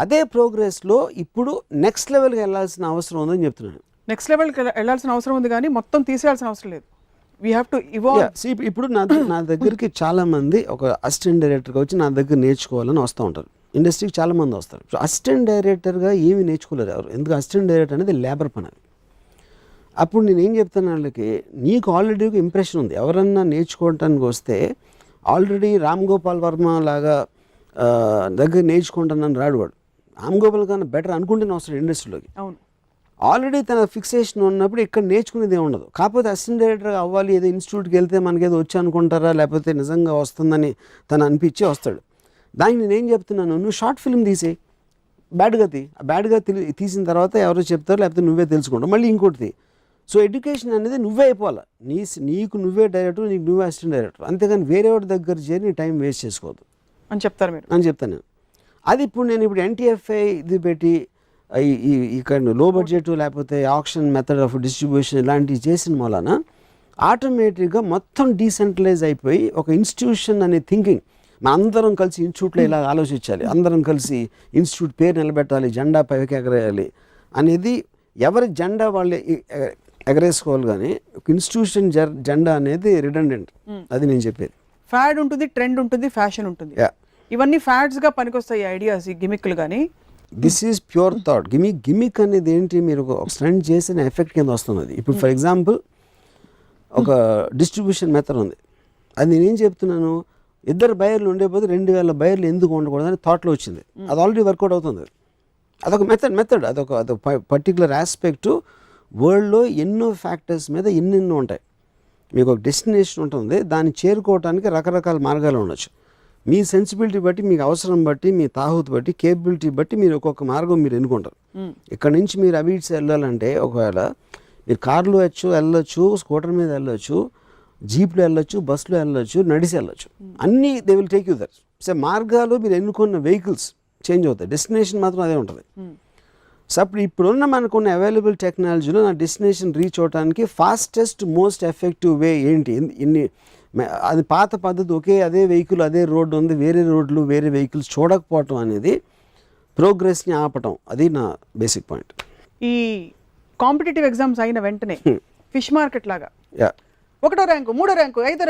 అదే ప్రోగ్రెస్లో ఇప్పుడు నెక్స్ట్ లెవెల్కి వెళ్ళాల్సిన అవసరం ఉందని చెప్తున్నాను. నెక్స్ట్ లెవెల్కి వెళ్ళాల్సిన అవసరం ఉంది, కానీ మొత్తం తీసేయాల్సిన అవసరం లేదు. We have to evolve. ఇప్పుడు నా దగ్గరికి చాలామంది ఒక అసిస్టెంట్ డైరెక్టర్గా వచ్చి నా దగ్గర నేర్చుకోవాలని వస్తూ ఉంటారు. ఇండస్ట్రీకి చాలామంది వస్తారు. సో అసిస్టెంట్ డైరెక్టర్గా ఏమీ నేర్చుకోలేరు ఎవరు, ఎందుకు అసిస్టెంట్ డైరెక్టర్ అనేది లేబర్ పని. అది అప్పుడు నేను ఏం చెప్తాను వాళ్ళకి, నీకు ఆల్రెడీ ఒక ఇంప్రెషన్ ఉంది. ఎవరన్నా నేర్చుకోవటానికి వస్తే ఆల్రెడీ రామ్ గోపాల్ వర్మ లాగా దగ్గర నేర్చుకుంటానని రాడువాడు. రామ్ గోపాల్ కన్నా బెటర్ అనుకుంటేనే వస్తాడు ఇండస్ట్రీలోకి. అవును, ఆల్రెడీ తన ఫిక్సేషన్ ఉన్నప్పుడు ఇక్కడ నేర్చుకునేది ఏమి ఉండదు. కాకపోతే అసిస్టెంట్ డైరెక్టర్ అవ్వాలి, ఏదో ఇన్స్టిట్యూట్కి వెళ్తే మనకేదో వచ్చి అనుకుంటారా, లేకపోతే నిజంగా వస్తుందని తను అనిపించి వస్తాడు. దానికి నేనేం చెప్తున్నాను, నువ్వు షార్ట్ ఫిల్మ్ తీసేయి, బ్యాడ్గా తీసిన తర్వాత ఎవరో చెప్తారు, లేకపోతే నువ్వే తెలుసుకుంటావు, మళ్ళీ ఇంకోటి. సో ఎడ్యుకేషన్ అనేది నువ్వే అయిపోవాలి. నీకు నువ్వే డైరెక్టర్, నీకు నువ్వే అసిస్టెంట్ డైరెక్టర్, అంతేగాని వేరే వాడి దగ్గర చేరి నీ టైం వేస్ట్ చేసుకోవద్దు అని చెప్తారు మీరు అని చెప్తాను నేను. అది ఇప్పుడు నేను ఎన్టీఎఫ్ఐ ఇది పెట్టి ఇక్కడ లో బడ్జెట్ లేకపోతే ఆక్షన్ మెథడ్ ఆఫ్ డిస్ట్రిబ్యూషన్ ఇలాంటివి చేసిన వలన ఆటోమేటిక్గా మొత్తం డీసెంట్రలైజ్ అయిపోయి ఒక ఇన్స్టిట్యూషన్ అనే థింకింగ్, మన అందరం కలిసి ఇన్స్టిట్యూట్లో ఇలా ఆలోచించాలి, అందరం కలిసి ఇన్స్టిట్యూట్ పేరు నిలబెట్టాలి, జెండా పైకి ఎగరేయాలి అనేది ఎవరి జెండా వాళ్ళు ఎగరేసుకోవాలి. కానీ ఒక ఇన్స్టిట్యూషన్ జెండా అనేది రిడెండెంట్. అది నేను చెప్పేది. ఫ్యాడ్ ఉంటుంది, ట్రెండ్ ఉంటుంది, ఫ్యాషన్ ఉంటుంది. ఇవన్నీ ఫ్యాడ్స్గా పనికొస్తాయి ఐడియాస్, ఈ గిమిక్లు. కానీ this is pure thought. Gimmick అనేది ఏంటి, మీరు ఒక స్టంట్ చేసిన ఎఫెక్ట్ కింద వస్తున్నది. ఇప్పుడు ఫర్ ఎగ్జాంపుల్ ఒక డిస్ట్రిబ్యూషన్ మెథడ్ ఉంది. అది నేనేం చెప్తున్నాను, 2 బయర్లు ఉండేపోతే 2000 బయర్లు ఎందుకు ఉండకూడదు అని థాట్లో వచ్చింది. అది ఆల్రెడీ వర్కౌట్ అవుతుంది. అదొక మెథడ్ అదొక పర్టికులర్ ఆస్పెక్టు. వరల్డ్లో ఎన్నో ఫ్యాక్టర్స్ మీద ఎన్నెన్నో ఉంటాయి. మీకు ఒక డెస్టినేషన్ ఉంటుంది, దాన్ని చేరుకోవడానికి రకరకాల మార్గాలు ఉండొచ్చు. మీ సెన్సిబిలిటీ బట్టి, మీకు అవసరం బట్టి, మీ తాహుత్ బట్టి, కేపబిలిటీ బట్టి మీరు ఒక్కొక్క మార్గం మీరు ఎన్నుకుంటారు. ఇక్కడ నుంచి మీరు అబీట్స్ వెళ్ళాలంటే ఒకవేళ మీరు కార్లో వెళ్ళొచ్చు, స్కూటర్ మీద వెళ్ళొచ్చు, జీప్లో వెళ్ళొచ్చు, బస్సులో వెళ్ళొచ్చు, నడిచి వెళ్ళొచ్చు. అన్నీ they will take you there. So మార్గాలు మీరు ఎన్నుకున్న వెహికల్స్ చేంజ్ అవుతాయి, డెస్టినేషన్ మాత్రం అదే ఉంటుంది. సో అప్పుడు ఇప్పుడున్న మనకున్న అవైలబుల్ టెక్నాలజీలో నా డెస్టినేషన్ రీచ్ అవడానికి ఫాస్టెస్ట్ మోస్ట్ ఎఫెక్టివ్ వే ఏంటి, అది పాత పద్ధతి. ఒకే అదే వెహికల్, అదే రోడ్డు ఉంది, వేరే రోడ్లు, వేరే వెహికల్స్ చూడకపోవటం అనేది ప్రోగ్రెస్ని ఆపటం. అది నా బేసిక్ పాయింట్. ఈ కాంపిటేటివ్ ఎగ్జామ్స్ అయిన వెంటనే ఫిష్ మార్కెట్ లాగా 1వ ర్యాంకు, 3వ ర్యాంకు, 5వ